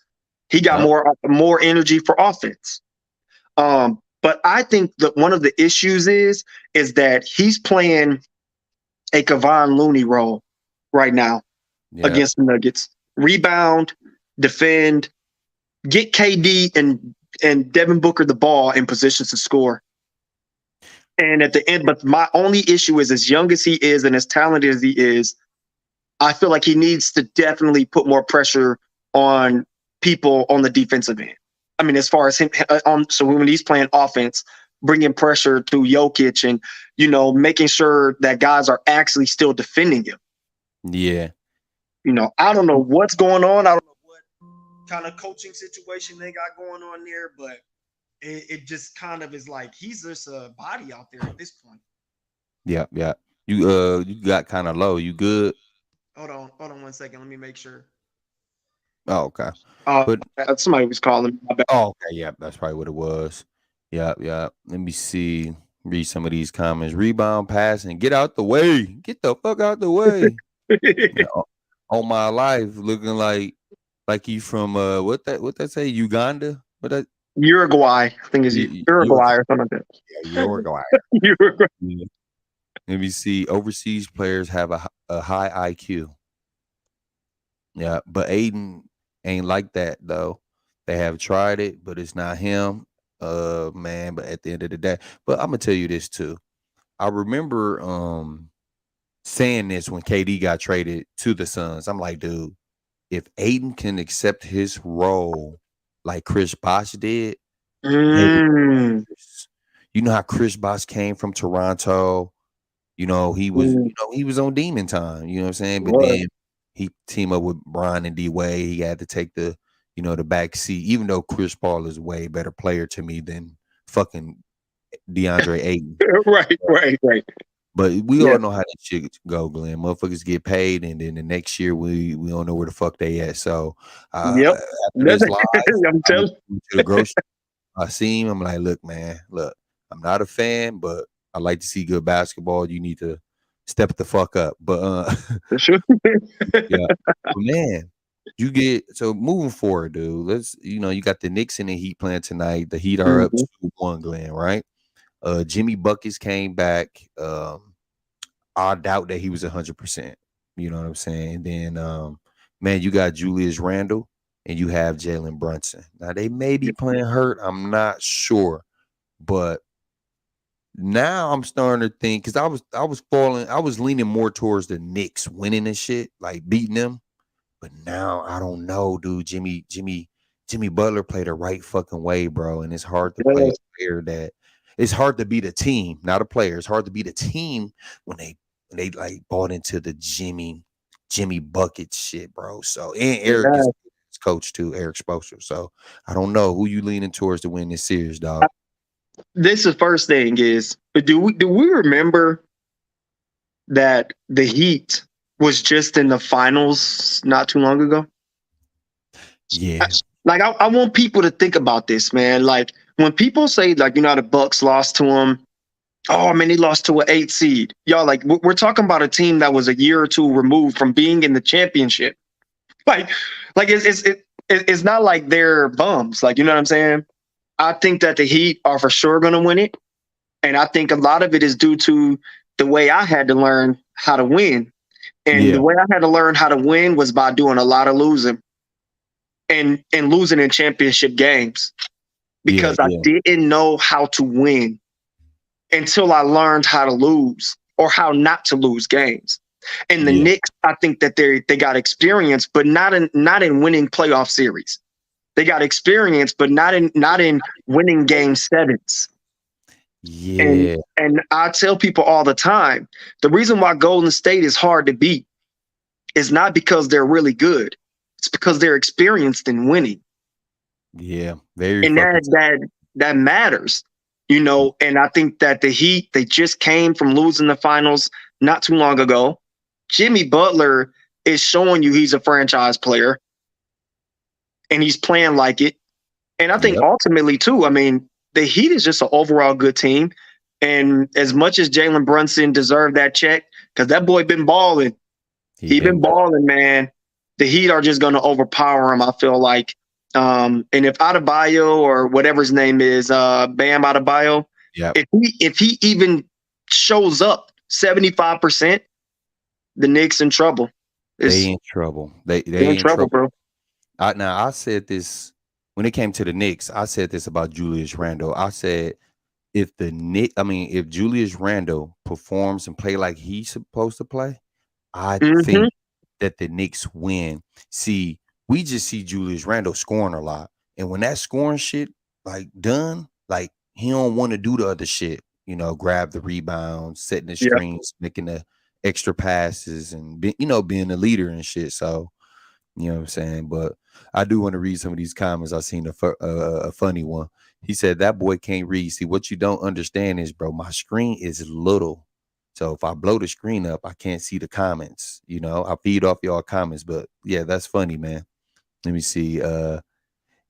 He got Yep. more energy for offense. But I think that one of the issues is that he's playing a Kevon Looney role right now Yeah. against the Nuggets. Rebound, defend, get KD and Devin Booker the ball in positions to score. And at the end, but my only issue is as young as he is and as talented as he is, I feel like he needs to definitely put more pressure on people on the defensive end. I mean, as far as him so when he's playing offense, bringing pressure to Jokic and, making sure that guys are actually still defending him. Yeah. I don't know what's going on. I don't know what kind of coaching situation they got going on there, but it just kind of is like he's just a body out there at this point. Yeah. Yeah. You got kind of low. You good? Hold on 1 second. Let me make sure. Oh, okay. But Somebody was calling. My bad. oh, okay, yeah, that's probably what it was. Yeah, yeah. Let me see. Read some of these comments. Rebound, passing, get out the way. Get the fuck out the way. Man, on my life, looking like you from what that say? Uganda? What that Uruguay, I think is Uruguay or something like that. yeah, Uruguay. Uruguay. Yeah. Let me see. Overseas players have a high IQ. Yeah, but Aiden ain't like that though. They have tried it, but it's not him. Man, but at the end of the day, but I'm gonna tell you this too. I remember saying this when KD got traded to the Suns. I'm like, dude, if Aiden can accept his role like Chris Bosh did, Mm. you know how Chris Bosh came from Toronto. He was, he was on demon time. You know what I'm saying? But What? then he teamed up with Brian and D Wade. He had to take the back seat, even though Chris Paul is a way better player to me than fucking DeAndre Ayton. Right. But we Yeah. all know how that shit go, Glenn. Motherfuckers get paid, and then the next year we don't know where the fuck they at. So Yep. after this live, I'm I went telling to the grocery. I see him. I'm like, look, man, look, I'm not a fan, but I like to see good basketball. You need to step the fuck up. But you. Sure. yeah, but man, you get so moving forward, dude. You got the Knicks and the Heat playing tonight. The Heat are up Mhm. 2-1, Glenn, right? Jimmy Buckets came back. I doubt that he was 100%. You know what I'm saying? And then, man, you got Julius Randle and you have Jalen Brunson. Now they may be playing hurt. I'm not sure, but now I'm starting to think because I was leaning more towards the Knicks winning and shit, like beating them. But now I don't know, dude. Jimmy Butler played the right fucking way, bro. And it's hard to play a Yes. player that it's hard to beat a team, not a player. It's hard to beat a team when they like bought into the Jimmy bucket shit, bro. So and Eric is Yeah. his coach too, Eric Spoelstra. So I don't know who you leaning towards to win this series, dog. This is first thing is, but do we remember that the Heat was just in the finals not too long ago? Yeah, Like I want people to think about this, man. Like when people say like the Bucks lost to them, oh man, they lost to an 8 seed. Y'all like we're talking about a team that was a year or two removed from being in the championship. Like like it's not like they're bums. Like you know what I'm saying? I think that the Heat are for sure going to win it, and I think a lot of it is due to the way I had to learn how to win. And yeah, the way I had to learn how to win was by doing a lot of losing and losing in championship games yeah, because I yeah, didn't know how to win until I learned how to lose or how not to lose games. And the yeah, Knicks, I think that they got experience, but not in winning playoff series. They got experience, but not in winning game sevens. And yeah, and I tell people all the time, the reason why Golden State is hard to beat is not because they're really good. It's because they're experienced in winning. yeah. Very And fucking. that matters. And I think that the Heat, they just came from losing the finals not too long ago. Jimmy Butler is showing you he's a franchise player and he's playing like it. And I think Yep, ultimately, too, I mean, the Heat is just an overall good team. And as much as Jalen Brunson deserved that check, because that boy been balling, he he been been balling, man. The Heat are just going to overpower him, I feel like. And if Adebayo or whatever his name is, Bam Adebayo, Yep. if he even shows up 75%, the Knicks in trouble. They in trouble. They They're in in trouble, trouble. bro. I said this when it came to the Knicks. I said this about Julius Randle. I said if Julius Randle performs and play like he's supposed to play, I Mm-hmm. think that the Knicks win. See, we just see Julius Randle scoring a lot, and when that scoring shit like done, like he don't want to do the other shit. Grab the rebounds, setting the Yeah. screens, making the extra passes, and being a leader and shit. So. You know what I'm saying? But I do want to read some of these comments. I seen a funny one. He said, that boy can't read. See, what you don't understand is, bro, my screen is little. So if I blow the screen up, I can't see the comments. I feed off y'all comments. But yeah, that's funny, man. Let me see.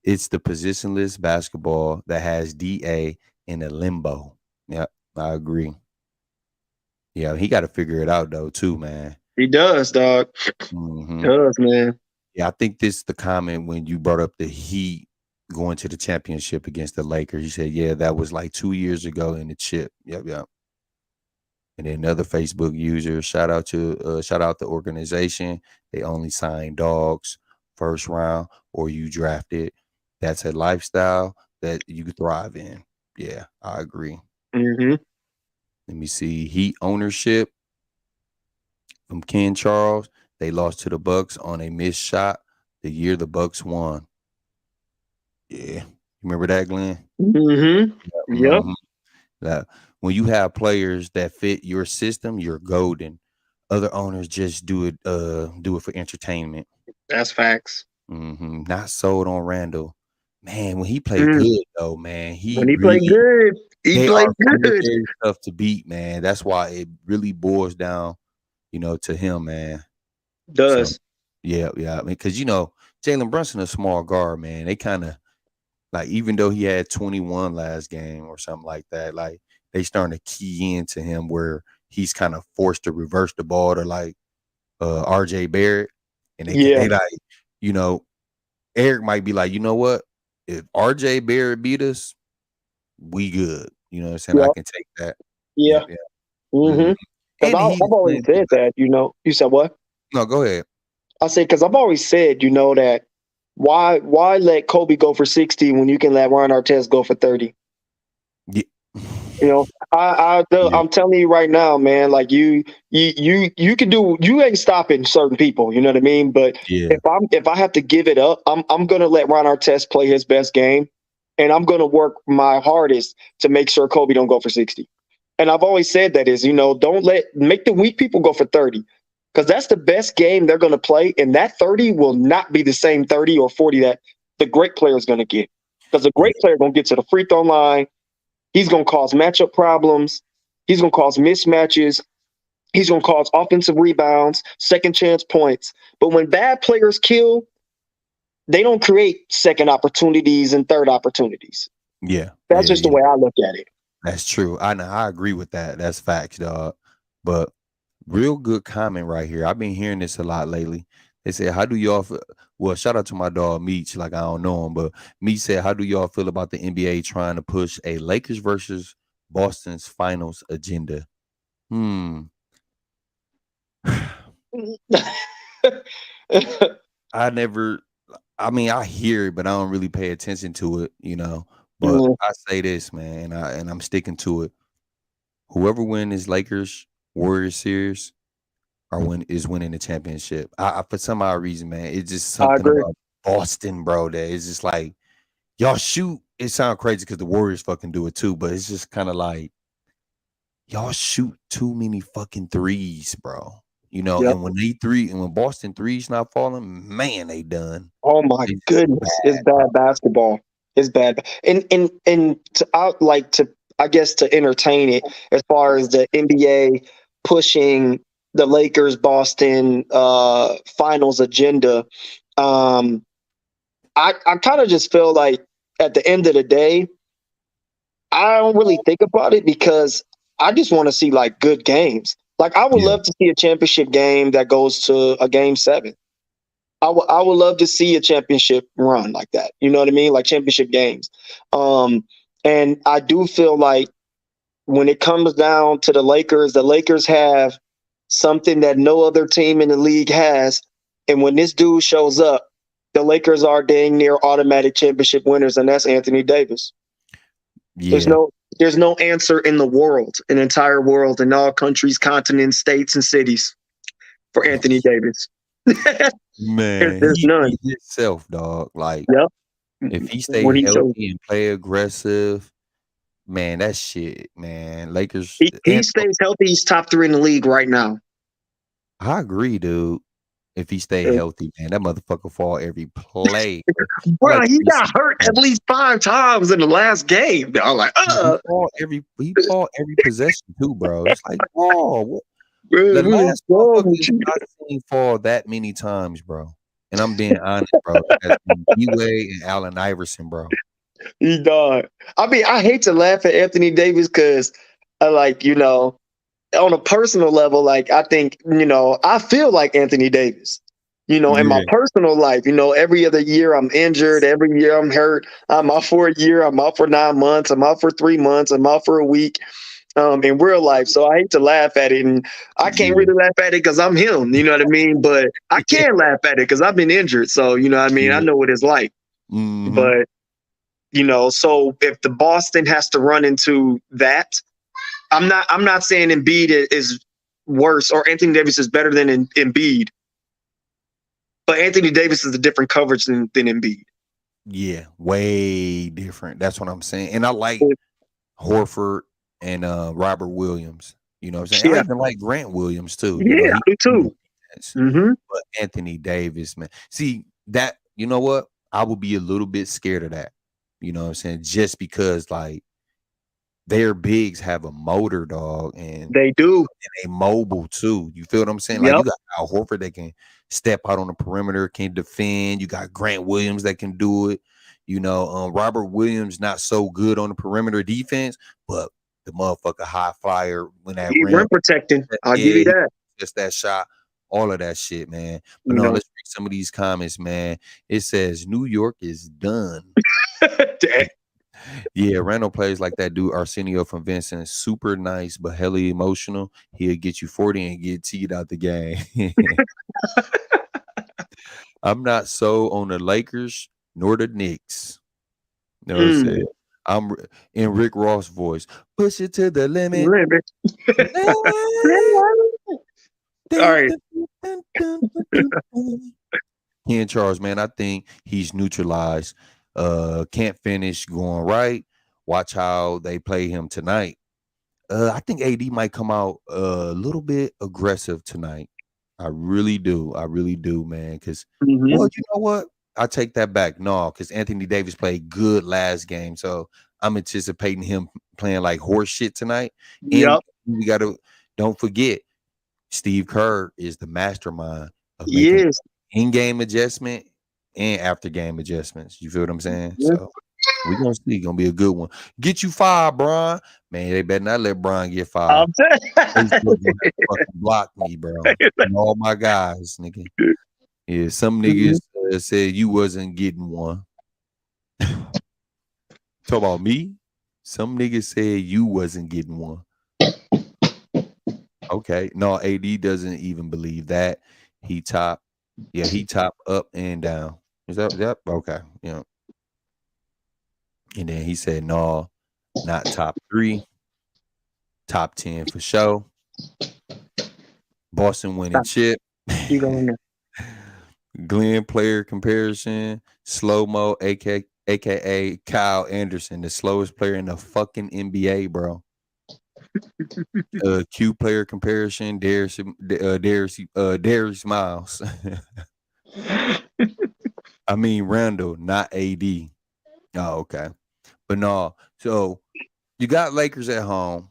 It's the positionless basketball that has DA in a limbo. Yeah, I agree. Yeah, he got to figure it out, though, too, man. He does, dog. Mm-hmm. Does, man. Yeah, I think this is the comment when you brought up the Heat going to the championship against the Lakers. You said, yeah, that was like 2 years ago in the chip. Yep, yep. And then another Facebook user, shout out the organization. They only sign dogs first round or you drafted. That's a lifestyle that you could thrive in. Yeah, I agree. Mm-hmm. Let me see. Heat ownership from Ken Charles. They lost to the Bucks on a missed shot the year the Bucks won. Yeah. You remember that, Glenn? Mm-hmm. Yep. Mm-hmm. That when you have players that fit your system, you're golden. Other owners just do it for entertainment. That's facts. Mm-hmm. Not sold on Randall. Man, when he played Mm. good though, man, When he played good, he they played are good. very tough to beat, man. That's why it really boils down, to him, man. So Does. yeah. I mean, because Jalen Brunson a small guard, man. They kind of like, even though he had 21 last game or something like that, like they starting to key into him where he's kind of forced to reverse the ball to like RJ Barrett. And Yeah. they like, Eric might be like, you know what? If RJ Barrett beat us, we good. You know what I'm saying? I Yep. can take that. Yeah. Yeah. Mm-hmm. Mhm. Because And I've always said that, You said what? no, go ahead. I said because I've always said, that why let Kobe go for 60 when you can let Ron Artest go for 30? Yeah. You know, Yeah, I'm telling you right now, man. Like you can do. You ain't stopping certain people. You know what I mean? But yeah, if I have to give it up, I'm gonna let Ron Artest play his best game, and I'm gonna work my hardest to make sure Kobe don't go for 60. And I've always said that is, don't make the weak people go for 30, because that's the best game they're gonna play, and that 30 will not be the same 30 or 40 that the great player is gonna get, because the yeah, great player gonna get to the free throw line. He's going to cause matchup problems. He's going to cause mismatches. He's going to cause offensive rebounds, second chance points. But when bad players kill, they don't create second opportunities and third opportunities. yeah, That's just the yeah. way I look at it. That's true. I know. I agree with that. That's facts, dog. But real good comment right here. I've been hearing this a lot lately. They said, "How do y'all?" Well, shout out to my dog Meech. Like I don't know him, but Meech said, "How do y'all feel about the NBA trying to push a Lakers versus Boston's finals agenda?" Hmm. I never. I mean, I hear it, but I don't really pay attention to it. But Mm, I say this, man, and I'm sticking to it. Whoever wins this Lakers Warriors series is winning the championship. For some odd reason, man, it's just I something agree. about Boston, bro. That it's just like y'all shoot. It sounds crazy because the Warriors fucking do it too, but it's just kind of like y'all shoot too many fucking threes, bro. Yep. And when Boston threes not falling, man, they done. Oh my They just goodness, it's bad, bro. bad basketball. It's bad, and to out like to I guess to entertain it as far as the NBA pushing the Lakers Boston finals agenda. Um, I kind of just feel like at the end of the day, I don't really think about it because I just want to see like good games. Like I would Yeah, love to see a championship game that goes to a game seven. I would love to see a championship run like that. You know what I mean? Like championship games. Um, and I do feel like when it comes down to the Lakers have something that no other team in the league has. And when this dude shows up, the Lakers are dang near automatic championship winners, and that's Anthony Davis. There's yeah, no there's no answer in the world, an entire world, in all countries, continents, states, and cities for Anthony Davis. man. There's He none. be himself, dog. Like Yep. if he stay When he shows healthy and play aggressive, man, that shit, man. Lakers he and stays healthy, he's top three in the league right now. I agree, dude. If he stay healthy, man, that motherfucker fall every play. I Bro, like he to got hurt see at least 5 times in the last game. I'm like, he fall every possession too, bro. It's like, oh, the what is last wrong motherfucker with you? I seen fall that many times, bro. And I'm being honest, bro. That's D-Wade and Allen Iverson, bro. He died. I mean, I hate to laugh at Anthony Davis because I like, on a personal level, like I think, I feel like Anthony Davis. In my Yeah. personal life, every other year I'm injured, every year I'm hurt. I'm out for a year, I'm out for 9 months, I'm out for 3 months, I'm out for a week. In real life. So I hate to laugh at it, and I can't Yeah. really laugh at it because I'm him. You know what I mean? But I Yeah. can laugh at it because I've been injured. So you know what I mean? I Yeah. know what it's like. Mhm. But so if the Boston has to run into that, I'm not saying Embiid is worse or Anthony Davis is better than Embiid, but Anthony Davis is a different coverage than Embiid. Yeah. Way different. That's what I'm saying. And I like Horford and Robert Williams. You know what I'm saying? I Yeah, even like Grant Williams too. yeah, I He do can do too. defense. Hmm. But Anthony Davis, man. See, that you know what? I would be a little bit scared of that. You know what I'm saying? Just because like their bigs have a motor, dog, and They do. they mobile too. You feel what I'm saying? Like Yep. you got Al Horford that can step out on the perimeter, can defend. You got Grant Williams that can do it. Robert Williams not so good on the perimeter defense, but the motherfucker high flyer when that He rim, rim protecting. I'll give yeah, you he that. just that shot, all of that shit, man. But You no, know. let's read some of these comments, man. It says New York is done. Yeah, Randall plays like that dude Arsenio from Vincent. Super nice, but hella emotional. He'll get you 40 and get teed out the game. I'm not so on the Lakers nor the Knicks. You know what I'm Mm. saying? I'm in Rick Ross voice. Push it to the limit. All right. Ken Charles, man, I think he's neutralized. Can't finish going right. Watch how they play him tonight. I think AD might come out a little bit aggressive tonight. I really do. I really do, man. Because, well, you know what? I take that back. No, because Anthony Davis played good last game. So I'm anticipating him playing like horse shit tonight. And Yep. we got to, don't forget, Steve Kerr is the mastermind of making Yes. in-game adjustment and after-game adjustments. You feel what I'm saying? Yeah. So we're going to see. Going to be a good one. Get you fired, Bron. Man, they better not let Bron get fired. Facebook gonna fucking block me, bro. And all my guys, nigga. Yeah, some niggas said you wasn't getting one. Talk about me. Some niggas said you wasn't getting one. Okay. No, AD doesn't even believe that. He top. Yeah, he top up and down. Is that yep? Okay. Yeah. And then he said, no, not top 3. Top 10 for sure. Boston winning chip. You going there? Glenn player comparison. Slow-mo, aka Kyle Anderson, the slowest player in the fucking NBA, bro. Q player comparison, Darius Miles. I mean Randall, not AD. Oh, okay. But no, so you got Lakers at home.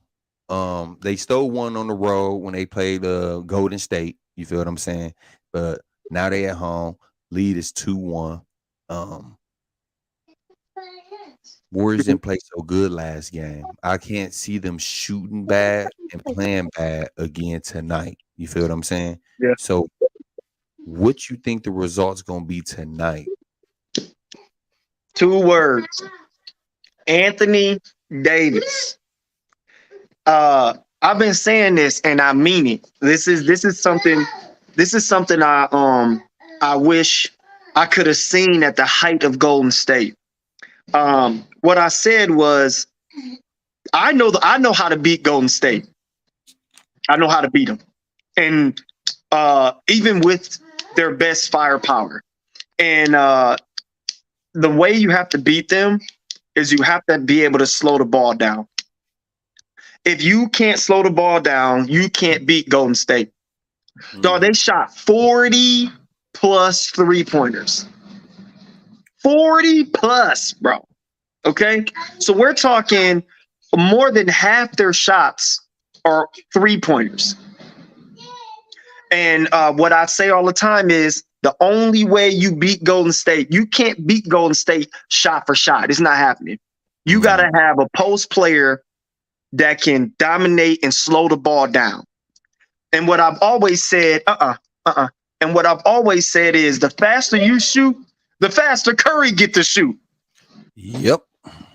They stole one on the road when they played Golden State. You feel what I'm saying? But now they at home. Lead is 2-1. Warriors didn't play so good last game. I can't see them shooting bad and playing bad again tonight. You feel what I'm saying? Yeah. So what you think the result's gonna be tonight? 2 words. Anthony Davis. I've been saying this and I mean it. This is something I wish I could have seen at the height of Golden State. What I said was I know how to beat Golden State. I know how to beat them. And even with their best firepower. And the way you have to beat them is you have to be able to slow the ball down. If you can't slow the ball down, you can't beat Golden State. So they shot 40 plus 3-pointers. 40 plus, bro. Okay? So we're talking more than half their shots are 3-pointers. And what I say all the time is the only way you beat Golden State, you can't beat Golden State shot for shot. It's not happening. You got to have a post player that can dominate and slow the ball down. And what I've always said, And what I've always said is the faster you shoot, the faster Curry get to shoot. Yep.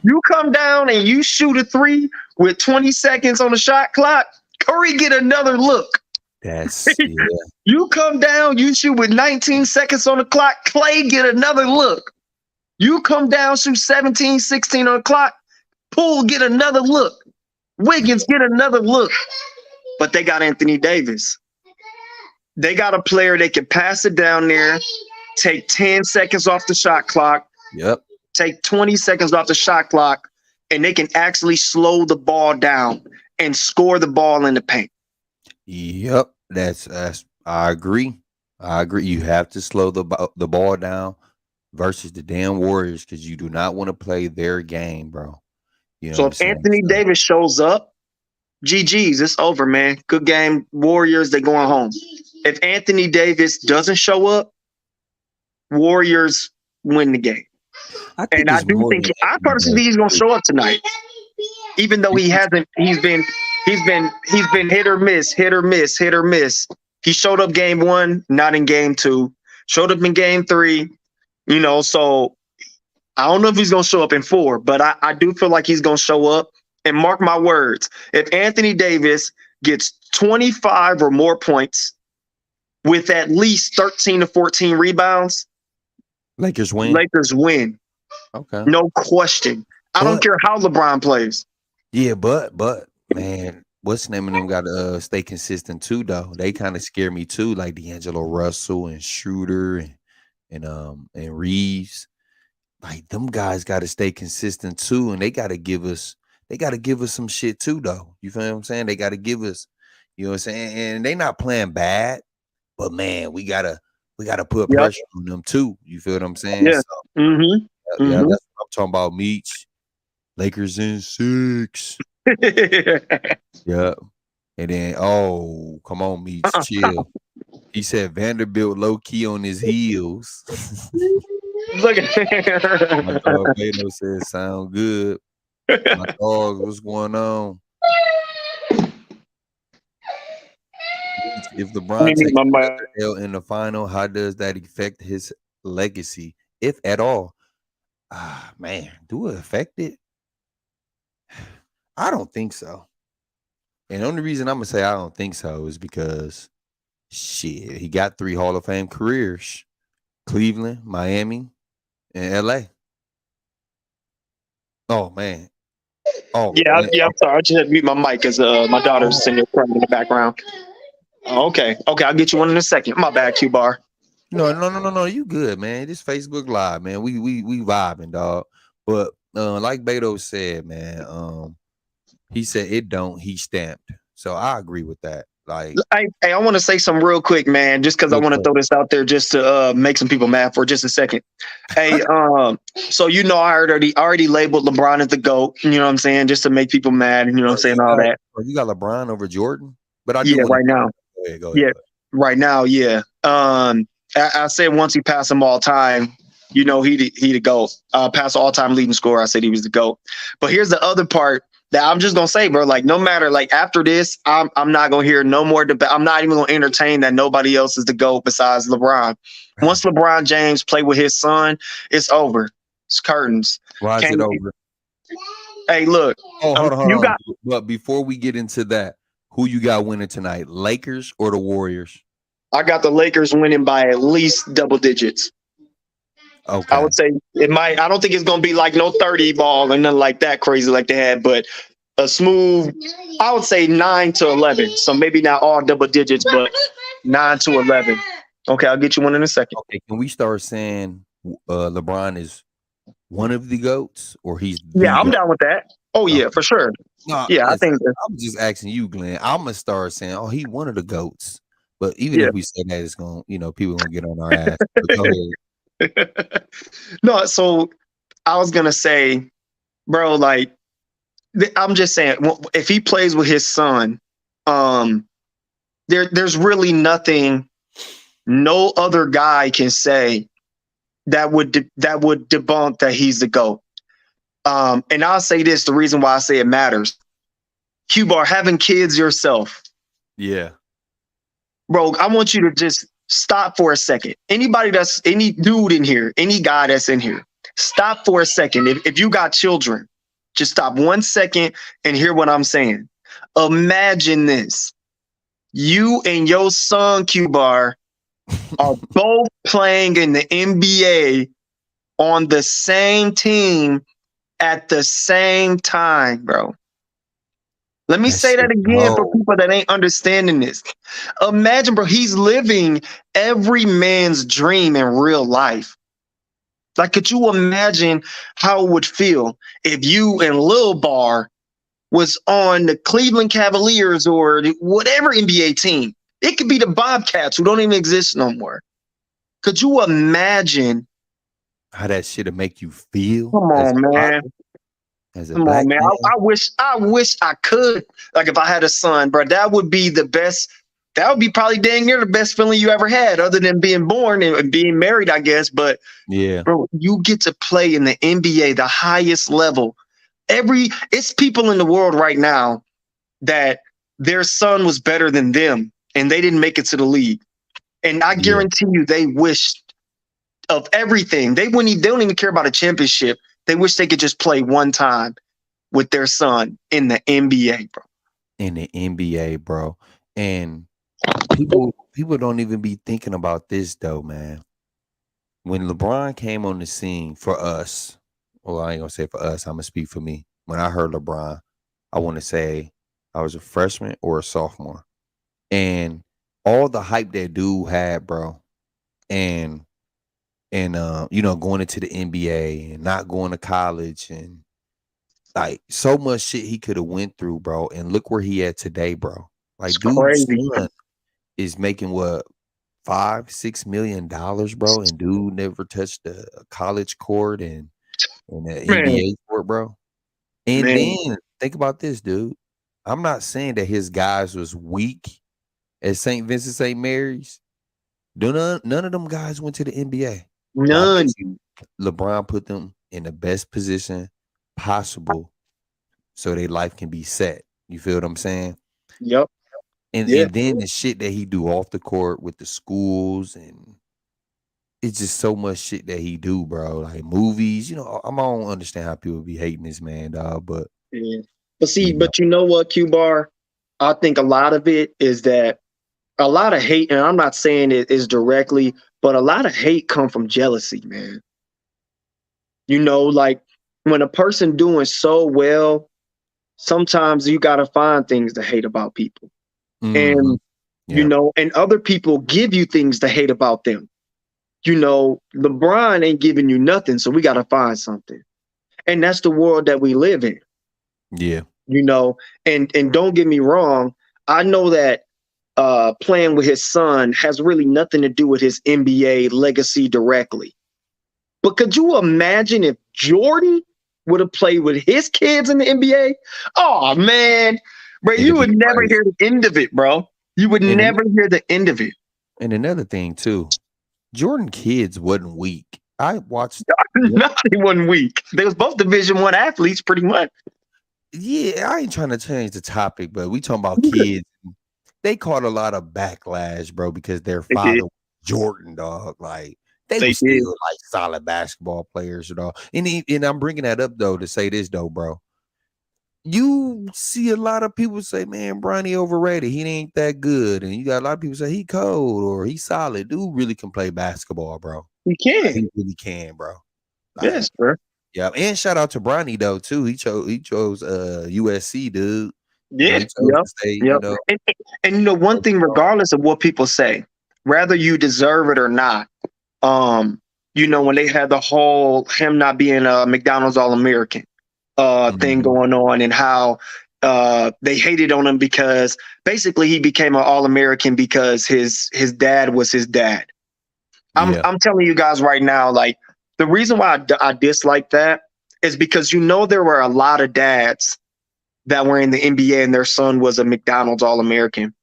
You come down and you shoot a 3 with 20 seconds on the shot clock, Curry get another look. That's yeah. You come down, you shoot with 19 seconds on the clock, Clay get another look. You come down, shoot 17, 16 on the clock, Poole get another look. Wiggins get another look. But they got Anthony Davis. They got a player they can pass it down there, take 10 seconds off the shot clock. Yep. Take 20 seconds off the shot clock, and they can actually slow the ball down and score the ball in the paint. Yep. That's I agree. You have to slow the ball down versus the damn Warriors because you do not want to play their game, bro. You know so if Anthony Davis shows up, GG's, it's over, man. Good game. Warriors, they're going home. If Anthony Davis doesn't show up, Warriors win the game. I personally think he's going to show up tonight. Even though he's been hit or miss. He showed up game 1, not in game 2. Showed up in game 3, so I don't know if he's going to show up in 4, but I do feel like he's going to show up. And mark my words, if Anthony Davis gets 25 or more points with at least 13 to 14 rebounds, Lakers win. Okay. No question. I don't But care how LeBron plays. yeah, but man, what's the name of them got to stay consistent too though. They kind of scare me too, like D'Angelo Russell and Schroeder and Reeves. Like them guys got to stay consistent too, and they got to give us some shit too though. You feel what I'm saying? They got to give us, you know what I'm saying? And they not playing bad, but man, we gotta put Yep. pressure on them too. You feel what I'm saying? Yeah. So Mm-hmm. yeah, Mm-hmm. that's what I'm talking about. Meech, Lakers in 6. Yeah. And then, oh, come on, Meech, chill. He said Vanderbilt low key on his heels. Look at My dog Beto said, sound good. My dog, what's going on? Meech, if Let me LeBron mute takes my mic. another L in the final, how does that affect his legacy, if at all? Ah, man, do it affect it? I don't think so. And the only reason I'm gonna say I don't think so is because shit, he got 3 Hall of Fame careers. Cleveland, Miami, and LA. Oh man. Oh, Yeah, man. yeah. I'm sorry. I just had to mute my mic because my daughter's sitting there crying in the background. Oh, okay, okay. I'll get you one in a second. My bad, Q-Bar. No. You good, man. This Facebook Live, man. We vibing, dog. But like Beto said, man, he said it don't, he stamped. So I agree with that. Like, I want to say something real quick, man, just because I real want to quick. throw this out there just to make some people mad for just a second. Hey, so I already labeled LeBron as the GOAT, you know what I'm saying, just to make people mad, and you know what I'm saying, all that. You got LeBron over Jordan, but I do Yeah, want right now. to go Yeah, ahead. right now, yeah. I said once he passed him all time, he the GOAT. Pass all time leading scorer. I said he was the GOAT. But here's the other part that I'm just gonna say, bro. Like, no matter, like, after this, I'm not gonna hear no more debate. I'm not even gonna entertain that nobody else is the GOAT besides LeBron. Once LeBron James play with his son, it's over. It's curtains. Why is Can't. it over? Hey, look. Oh, hold You on. got. But before we get into that, who you got winning tonight? Lakers or the Warriors? I got the Lakers winning by at least double digits. Okay. I would say it might. I don't think it's gonna be like no 30 ball or nothing like that crazy like they had, but a smooth. I would say 9 to 11. So maybe not all double digits, but 9 to 11. Okay, I'll get you one in a second. Okay, can we start saying LeBron is one of the GOATs or he's Yeah, the I'm GOAT? down with that. Oh yeah, Okay. for sure. No, Yeah, I listen, think. I'm just asking you, Glenn. I'm gonna start saying, oh, he one of the GOATs. But even Yeah. if we say that, it's gonna, people gonna get on our ass. But go ahead. No, so I was gonna say, bro, like, I'm just saying, if he plays with his son, there's really nothing no other guy can say that would debunk that he's the GOAT. And I'll say this: the reason why I say it matters, Q-Bar, having kids yourself, Yeah. bro. I want you to just stop for a second. Any dude in here, any guy that's in here, stop for a second. If you got children, just stop 1 second and hear what I'm saying. Imagine this: you and your son Q-Bar are both playing in the NBA on the same team at the same time, bro. Let me That say that shit again for cold. people that ain't understanding this. Imagine, bro, he's living every man's dream in real life. Like, could you imagine how it would feel if you and Lil Bar was on the Cleveland Cavaliers or whatever NBA team? It could be the Bobcats, who don't even exist no more. Could you imagine? How that shit'll make you feel Come as on, a man. father, as a Come on, black man. man. I wish I could. Like, if I had a son, bro, that would be the best. That would be probably dang near the best feeling you ever had, other than being born and being married, I guess. But, Yeah. bro, you get to play in the NBA, the highest level. It's people in the world right now that their son was better than them and they didn't make it to the league. And I Yeah. guarantee you they wished of everything. They don't even care about a championship. They wish they could just play one time with their son in the NBA, bro. In the NBA, bro. And people don't even be thinking about this though, man. When LeBron came on the scene for us, well, I ain't gonna say for us. I'm gonna speak for me. When I heard LeBron, I want to say I was a freshman or a sophomore, and all the hype that dude had, bro, and going into the NBA and not going to college and like so much shit he could have went through, bro. And look where he at today, bro. It's Like, dude's crazy. son is making what, $5-6 million, bro, and dude never touched a college court and the Man, NBA court, bro. And man, then think about this, dude. I'm not saying that his guys was weak at St. Vincent St. Mary's. None of them guys went to the NBA. But I bet none. you LeBron put them in the best position possible so their life can be set. You feel what I'm saying? Yep. And Yeah. and then the shit that he do off the court with the schools, and it's just so much shit that he do, bro. Like movies, I don't understand how people be hating this man, dog. But Yeah. But see, you know, but you know what, Q Bar? I think a lot of it is that a lot of hate, and I'm not saying it is directly, but a lot of hate come from jealousy, man. Like when a person doing so well, sometimes you gotta find things to hate about people. mhm. And Yeah, and other people give you things to hate about them. LeBron ain't giving you nothing, so we gotta find something. And that's the world that we live in. yeah, And don't get me wrong, I know that playing with his son has really nothing to do with his NBA legacy directly. But could you imagine if Jordan would have played with his kids in the NBA? Oh man, bro, you it'd be would never crazy. hear the end of it, bro. You would And never hear the end of it. and another thing too, Jordan kids wasn't weak. I watched. Not in 1 week. They was both Division I athletes, pretty much. Yeah, I ain't trying to change the topic, but we talking about kids. They caught a lot of backlash, bro, because their They did. father was Jordan, dog. Like they They were did. still like solid basketball players, And I'm bringing that up though to say this though, bro. You see a lot of people say, "Man, Bronny overrated. He ain't that good," and you got a lot of people say he cold or he solid. Dude really can play basketball, bro. We Like, can. he really can, bro. Like, Yes, bro. yeah, and shout out to Bronny though too. He chose USC, dude. Yeah. He chose Yep. to stay. Yep. And one thing, regardless of what people say, whether you deserve it or not, when they had the whole him not being a McDonald's All American thing Mhm. going on, and how they hated on him because basically he became an All American because his dad was his dad. Yeah, I'm telling you guys right now, like the reason why I dislike that is because there were a lot of dads that were in the NBA and their son was a McDonald's All American.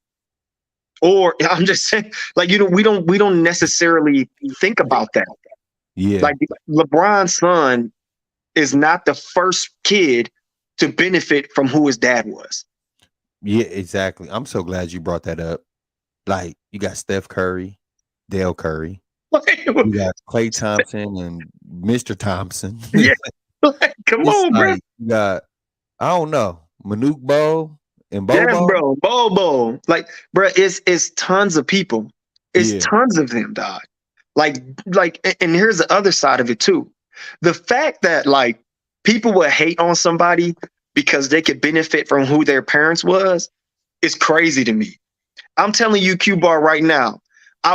Or I'm just saying, like we don't necessarily think about that. yeah, Like LeBron's son is not the first kid to benefit from who his dad was. yeah. Exactly. I'm so glad you brought that up. Like you got Steph Curry, Dale Curry. You got Klay Thompson and Mr. Thompson. Yeah, like, come It's on, bro. like you got, I don't know, Manute Bo and Yes, Bobo. bro. Bobo. Like, bro, it's tons of people. It's Yeah, tons of them, dog. And here's the other side of it too. The fact that like people would hate on somebody because they could benefit from who their parents was is crazy to me. I'm telling you, Q Bar, right now.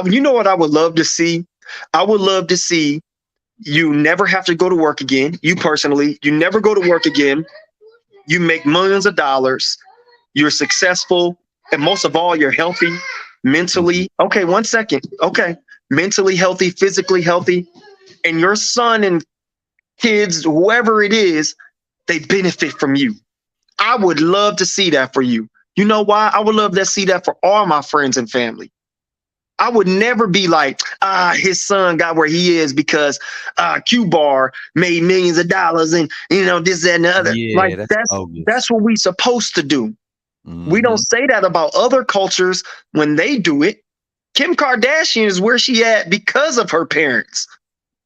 You know what I would love to see? I would love to see you never have to go to work again. You personally, you never go to work again. You make millions of dollars. You're successful, and most of all, you're healthy mentally. Okay, 1 second. Okay, mentally healthy, physically healthy, and your son and kids, whoever it is, they benefit from you. I would love to see that for you. You know why? I would love to see that for all my friends and family. I would never be like, his son got where he is because Q Bar made millions of dollars and this, that, and the other. Like yeah. That's bogus. that's what we supposed to do. We don't Mhm. say that about other cultures when they do it. Kim Kardashian is where she at because of her parents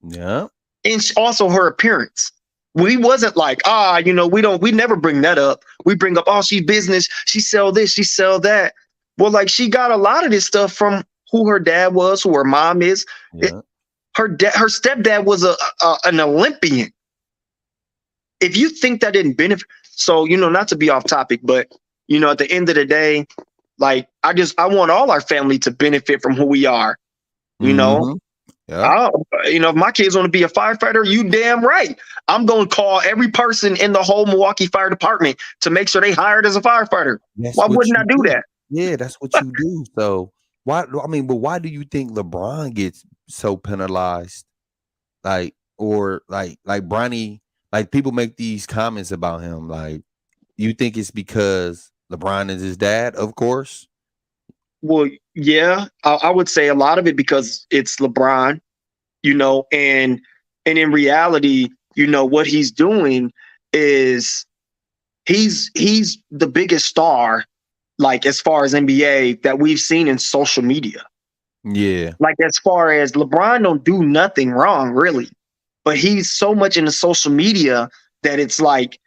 Yeah, and also her appearance. We wasn't like, we never bring that up. We bring up, she business, she sell this, she sell that. Well, like she got a lot of this stuff from who her dad was, who her mom is. yeah. Her stepdad was an Olympian. if you think that didn't benefit, so not to be off topic, but at the end of the day, like I want all our family to benefit from who we are. Mm-hmm. Yeah. If my kids want to be a firefighter, you damn right. I'm going to call every person in the whole Milwaukee Fire Department to make sure they hired as a firefighter. That's Why what wouldn't I you do do. that? Yeah, that's what you do. So why? I mean, but why do you think LeBron gets so penalized? Like, or like Bronny, like people make these comments about him. Like, you think it's because LeBron is his dad? Of course. Well, yeah, I would say a lot of it because it's LeBron, and in reality, what he's doing is he's the biggest star, like as far as NBA that we've seen in social media. Yeah. Like as far as LeBron don't do nothing wrong, really, but he's so much into social media that it's like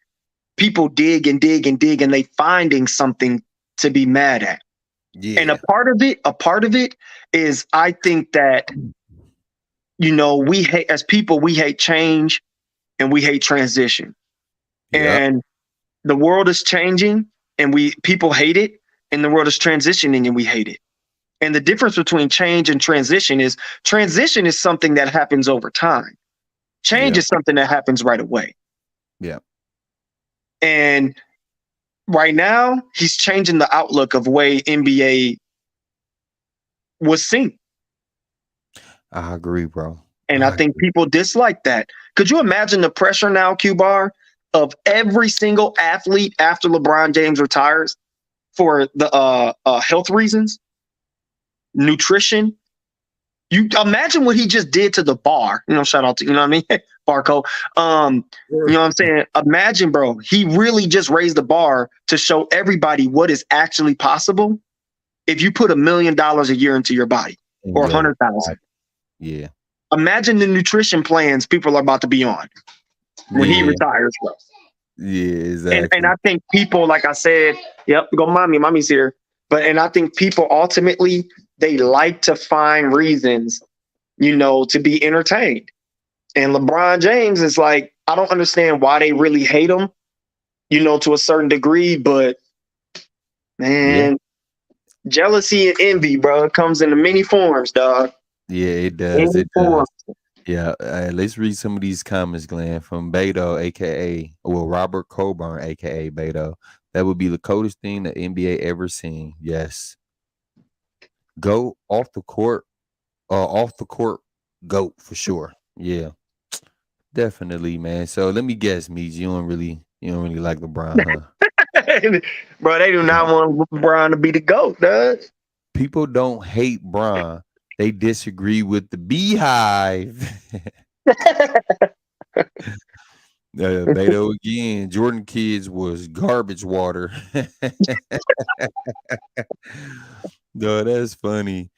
people dig and dig and dig and they finding something to be mad at. Yeah. And a part of it is I think that we hate, as people, we hate change and we hate transition. Yeah. And the world is changing and people hate it, and the world is transitioning and we hate it. And the difference between change and transition is something that happens over time. Change is something that happens right away. Yeah. And right now, he's changing the outlook of way NBA was seen. I agree, bro. And I think people dislike that. Could you imagine the pressure now, Q-Bar, of every single athlete after LeBron James retires for the health reasons, nutrition? You imagine what he just did to the bar. Shout out to, you know what I mean? Barco. You know what I'm saying? Imagine, bro, he really just raised the bar to show everybody what is actually possible if you put $1 million a year into your body or 100,000. Yeah. Imagine the nutrition plans people are about to be on when he retires, bro. Yeah, exactly. And I think people, like I said, yep, go mommy's here. And I think people ultimately, they like to find reasons, to be entertained. And LeBron James is like, I don't understand why they really hate him, to a certain degree, but man, jealousy and envy, bro, it comes in many forms, dog. Yeah, it does. It does. Yeah, let's read some of these comments, Glenn, from Beto, aka Robert Coburn, aka Beto. That would be the coldest thing the NBA ever seen. Yes. Go off the court, GOAT for sure. Yeah. Definitely, man. So let me guess, Meeks, you don't really like LeBron, huh? Bro, they do not want LeBron to be the GOAT, dog. People don't hate Bron. They disagree with the Beehive. Beto again. Jordan kids was garbage water. No, that's funny.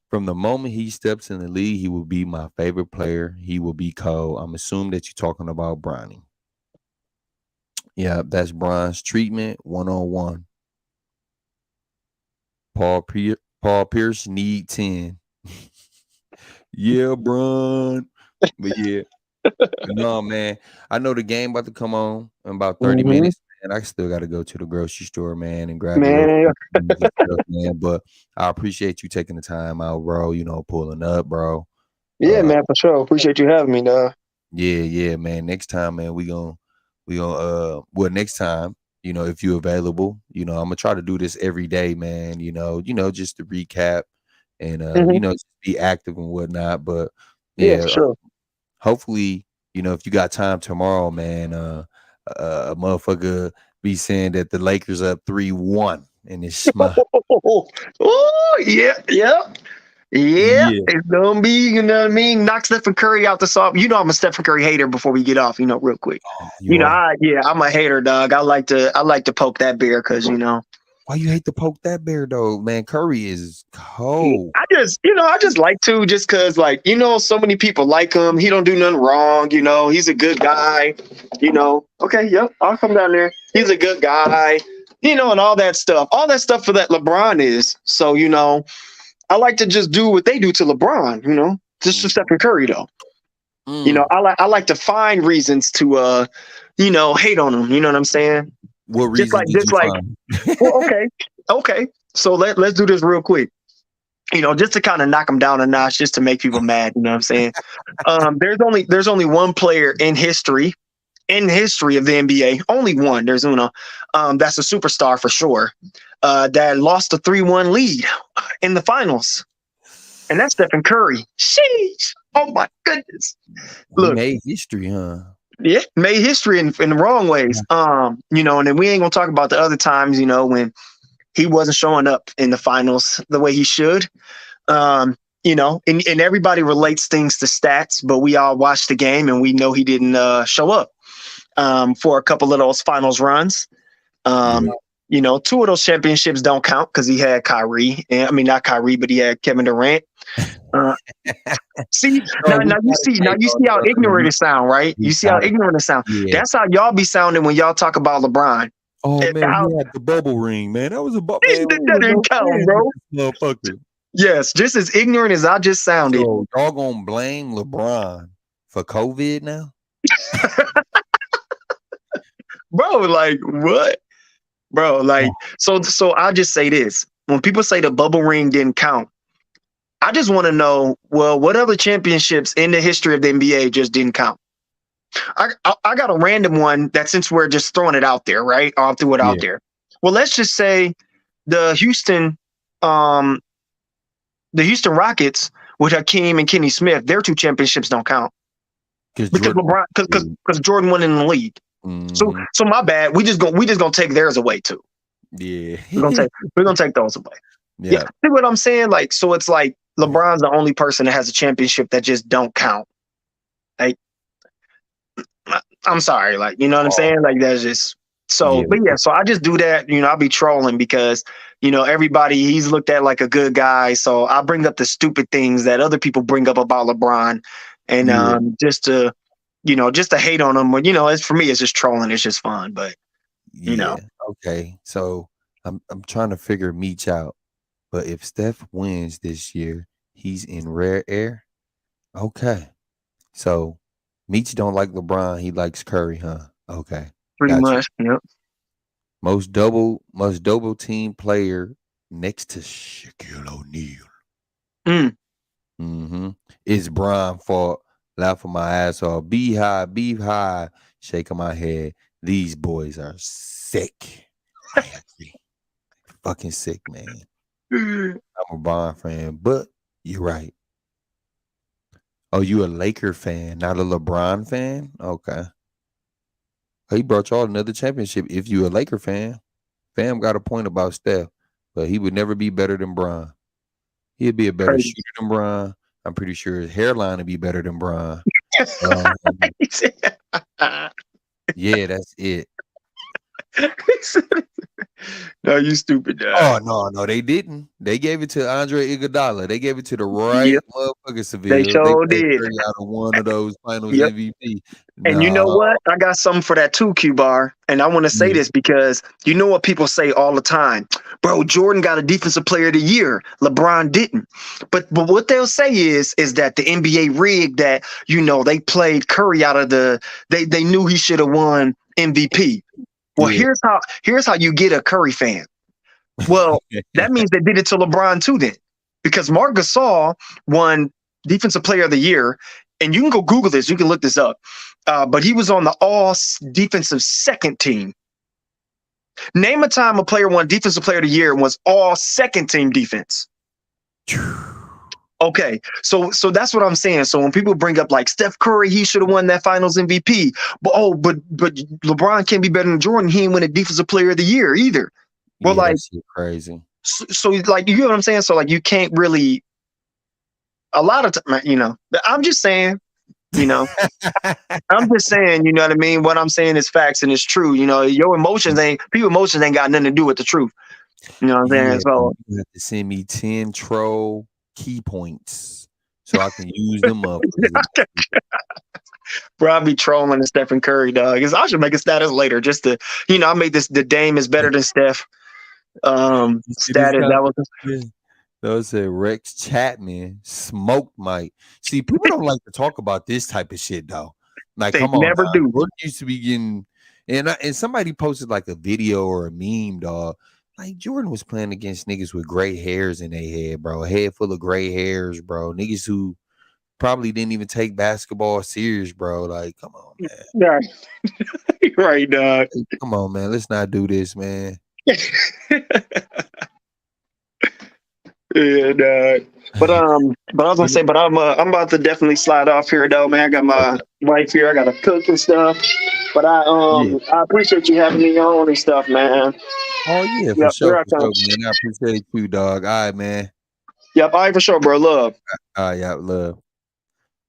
From the moment he steps in the league, he will be my favorite player. He will be cold. I'm assuming that you're talking about Bronny. Yeah, that's Bron's treatment 101. Paul Pierce need 10. Yeah, Bron. But yeah. No, man. I know the game about to come on in about 30 minutes. And I still got to go to the grocery store, man, and grab a little stuff, man. But I appreciate you taking the time out, bro. Pulling up, bro. Yeah, man, for sure. Appreciate you having me, dog. Yeah, man. Next time, man, we gonna next time, if you're available, I'm gonna try to do this every day, man. Just to recap and just be active and whatnot. But yeah, for sure. Hopefully, if you got time tomorrow, man, a motherfucker be saying that the Lakers up 3-1 in this month. Oh, yeah. It's gonna be, you know what I mean? Knock Stephen Curry out the soft. I'm a Stephen Curry hater before we get off, real quick. I'm a hater, dog. I like to poke that bear because Why you hate to poke that bear though, man? Curry is cold. I just like to, just cause so many people like him. He don't do nothing wrong. He's a good guy. Okay, yep, I'll come down there. He's a good guy. And all that stuff for that LeBron is. So I like to just do what they do to LeBron. Just for Stephen Curry though. I like to find reasons to hate on him. You know what I'm saying? What reason did Just you like, find? well, okay. So let's do this real quick. Just to kind of knock him down a notch, just to make people mad. You know what I'm saying? There's only one player in history of the NBA, only one. There's Uno. That's a superstar for sure. That lost a 3-1 lead in the finals, and that's Stephen Curry. Sheesh! Oh my goodness! He Look, made history, huh? yeah, made history in the wrong ways. And then we ain't gonna talk about the other times, when he wasn't showing up in the finals the way he should. And everybody relates things to stats, but we all watched the game and we know he didn't show up for a couple of those finals runs. Two of those championships don't count because he had Kyrie. I mean, not Kyrie, but he had Kevin Durant. See, now you see how ignorant it sound, right? You see how ignorant it sound. Yeah. That's how y'all be sounding when y'all talk about LeBron. Oh man, he had the bubble ring, man. That was a bubble. That didn't count, bro. Motherfucker. Yes, just as ignorant as I just sounded. So y'all gonna blame LeBron for COVID now? Bro, like what? Bro, like so I'll just say this. When people say the bubble ring didn't count, I just want to know, well, what other championships in the history of the NBA just didn't count? I got a random one that, since we're just throwing it out there, right? I'll throw it out there. Well, let's just say the Houston Rockets with Hakeem and Kenny Smith, their 2 championships don't count. Because Jordan won in the league. So my bad. We just gonna take theirs away too. Yeah. We're gonna take those away. Yeah. See what I'm saying? Like, so it's like LeBron's the only person that has a championship that just don't count. Like, I'm sorry, like, you know what I'm saying? Like, that's just so. But yeah, so I just do that. I'll be trolling because everybody, he's looked at like a good guy. So I bring up the stupid things that other people bring up about LeBron, and just to hate on him. It's, for me, it's just trolling. It's just fun, but Okay, so I'm trying to figure Meech out. But if Steph wins this year, he's in rare air. Okay, so Meech don't like LeBron. He likes Curry, huh? Okay, pretty much. Yep. Most double team player next to Shaquille O'Neal. It's Bron for laughing my ass off. Be high, shaking my head. These boys are sick. Fucking sick, man. I'm a Bron fan, but you're right. Oh, you a Laker fan, not a LeBron fan? Okay. He brought y'all another championship. If you a Laker fan, fam got a point about Steph, but he would never be better than Bron. He'd be a better shooter than Bron. I'm pretty sure his hairline would be better than Bron. Yeah, that's it. No, you stupid guy. Oh no, they didn't. They gave it to Andre Iguodala. They gave it to the right motherfucker. Seville. They sure did. Out of one of those Finals MVP. And you know what? I got something for that too, Q-Bar. And I want to say this because you know what people say all the time, bro. Jordan got a Defensive Player of the Year. LeBron didn't. But what they'll say is that the NBA rigged that. They played Curry out of the. They knew he should have won MVP. Well, here's how you get a Curry fan. Well, that means they did it to LeBron too then. Because Marc Gasol won Defensive Player of the Year, and you can go Google this, you can look this up. But he was on the all defensive second team. Name a time a player won Defensive Player of the Year and was all second team defense. Okay, so that's what I'm saying. So when people bring up like Steph Curry, he should have won that Finals MVP. But LeBron can't be better than Jordan. He ain't win a Defensive Player of the Year either. Well, like crazy. So like, you know what I'm saying? So like, you can't really. A lot of time, I'm just saying. I'm just saying. You know what I mean? What I'm saying is facts and it's true. Your emotions ain't got nothing to do with the truth. You know what I'm saying? So you have to send me 10 troll key points so I can use them up. Bro, I'll be trolling the Stephen Curry, dog. I should make a status later just to, I made this, the Dame is better than Steph. Status. Those said Rex Chapman smoked Mike. See, people don't like to talk about this type of shit though. Like, They come on never now. do. Jordan used to be getting, and somebody posted like a video or a meme, dog. Like Jordan was playing against niggas with gray hairs in their head, bro. A head full of gray hairs, bro. Niggas who probably didn't even take basketball serious, bro. Like, come on, man. Yeah, right, dog. Come on, man. Let's not do this, man. Yeah, dog. But I was gonna say, but I'm about to definitely slide off here though, man. I got my wife here. I gotta cook and stuff. But Yeah. I appreciate you having me on and stuff, man. Oh yeah, for Yep, sure, here I come. man. I appreciate you, dog. All right, man. Yep, all right, for sure, bro. Love. All right, yeah, love.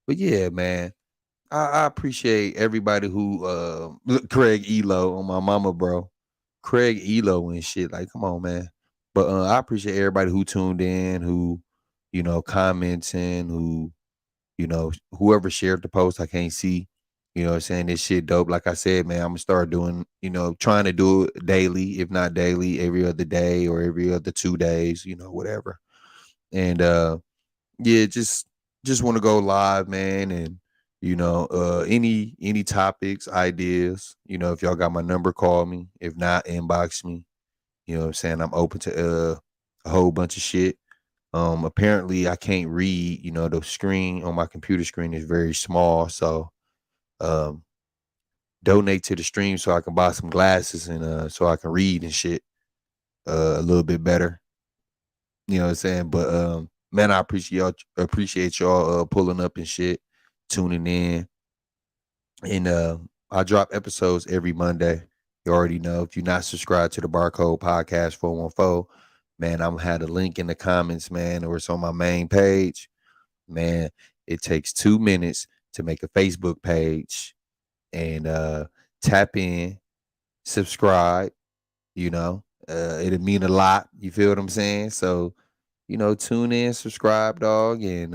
But yeah, man. I appreciate everybody who look, Craig Elo on my mama, bro. Craig Elo and shit. Like, come on, man. But I appreciate everybody who tuned in, who, commenting, who, whoever shared the post. I can't see, saying this shit dope. Like I said, man, I'm gonna start doing, trying to do it daily, if not daily, every other day or every other 2 days, whatever. And yeah, just want to go live, man, and any topics, ideas, if y'all got my number, call me. If not, inbox me. You know what I'm saying? I'm open to a whole bunch of shit. Apparently I can't read, the screen on my computer screen is very small, so um donate to the stream so I can buy some glasses and so I can read and shit a little bit better. You know what I'm saying? But man, I appreciate y'all pulling up and shit, tuning in. And I drop episodes every Monday. You already know. If you're not subscribed to the Barcode Podcast 414, man, I'm gonna have the link in the comments, man, or it's on my main page. Man, it takes 2 minutes to make a Facebook page and tap in, subscribe, it'll mean a lot. You feel what I'm saying? So, tune in, subscribe, dog, and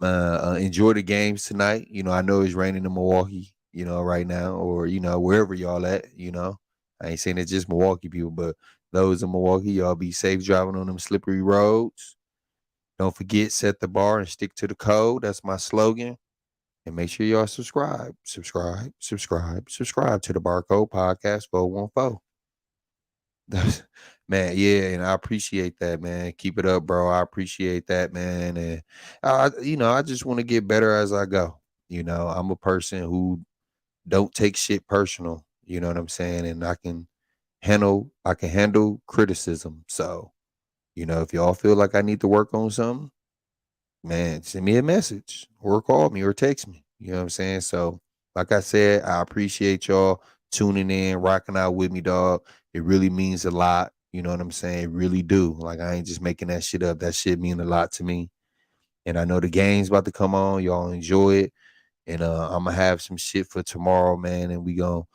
enjoy the games tonight. I know it's raining in Milwaukee, right now, or wherever y'all at. I ain't saying it's just Milwaukee people, but those in Milwaukee, y'all be safe driving on them slippery roads. Don't forget, set the bar and stick to the code. That's my slogan. And make sure y'all subscribe to the Barcode Podcast 414. Man, yeah, and I appreciate that, man. Keep it up, bro. I appreciate that, man. And I just want to get better as I go. I'm a person who don't take shit personal. You know what I'm saying? And I can handle criticism. So, if y'all feel like I need to work on something, man, send me a message or call me or text me. You know what I'm saying? So, like I said, I appreciate y'all tuning in, rocking out with me, dog. It really means a lot. You know what I'm saying? It really do. Like, I ain't just making that shit up. That shit mean a lot to me. And I know the game's about to come on. Y'all enjoy it. And I'm gonna have some shit for tomorrow, man. And we gonna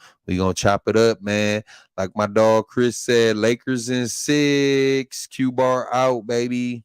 chop it up, man. Like my dog Chris said, Lakers in 6. Q bar out, baby.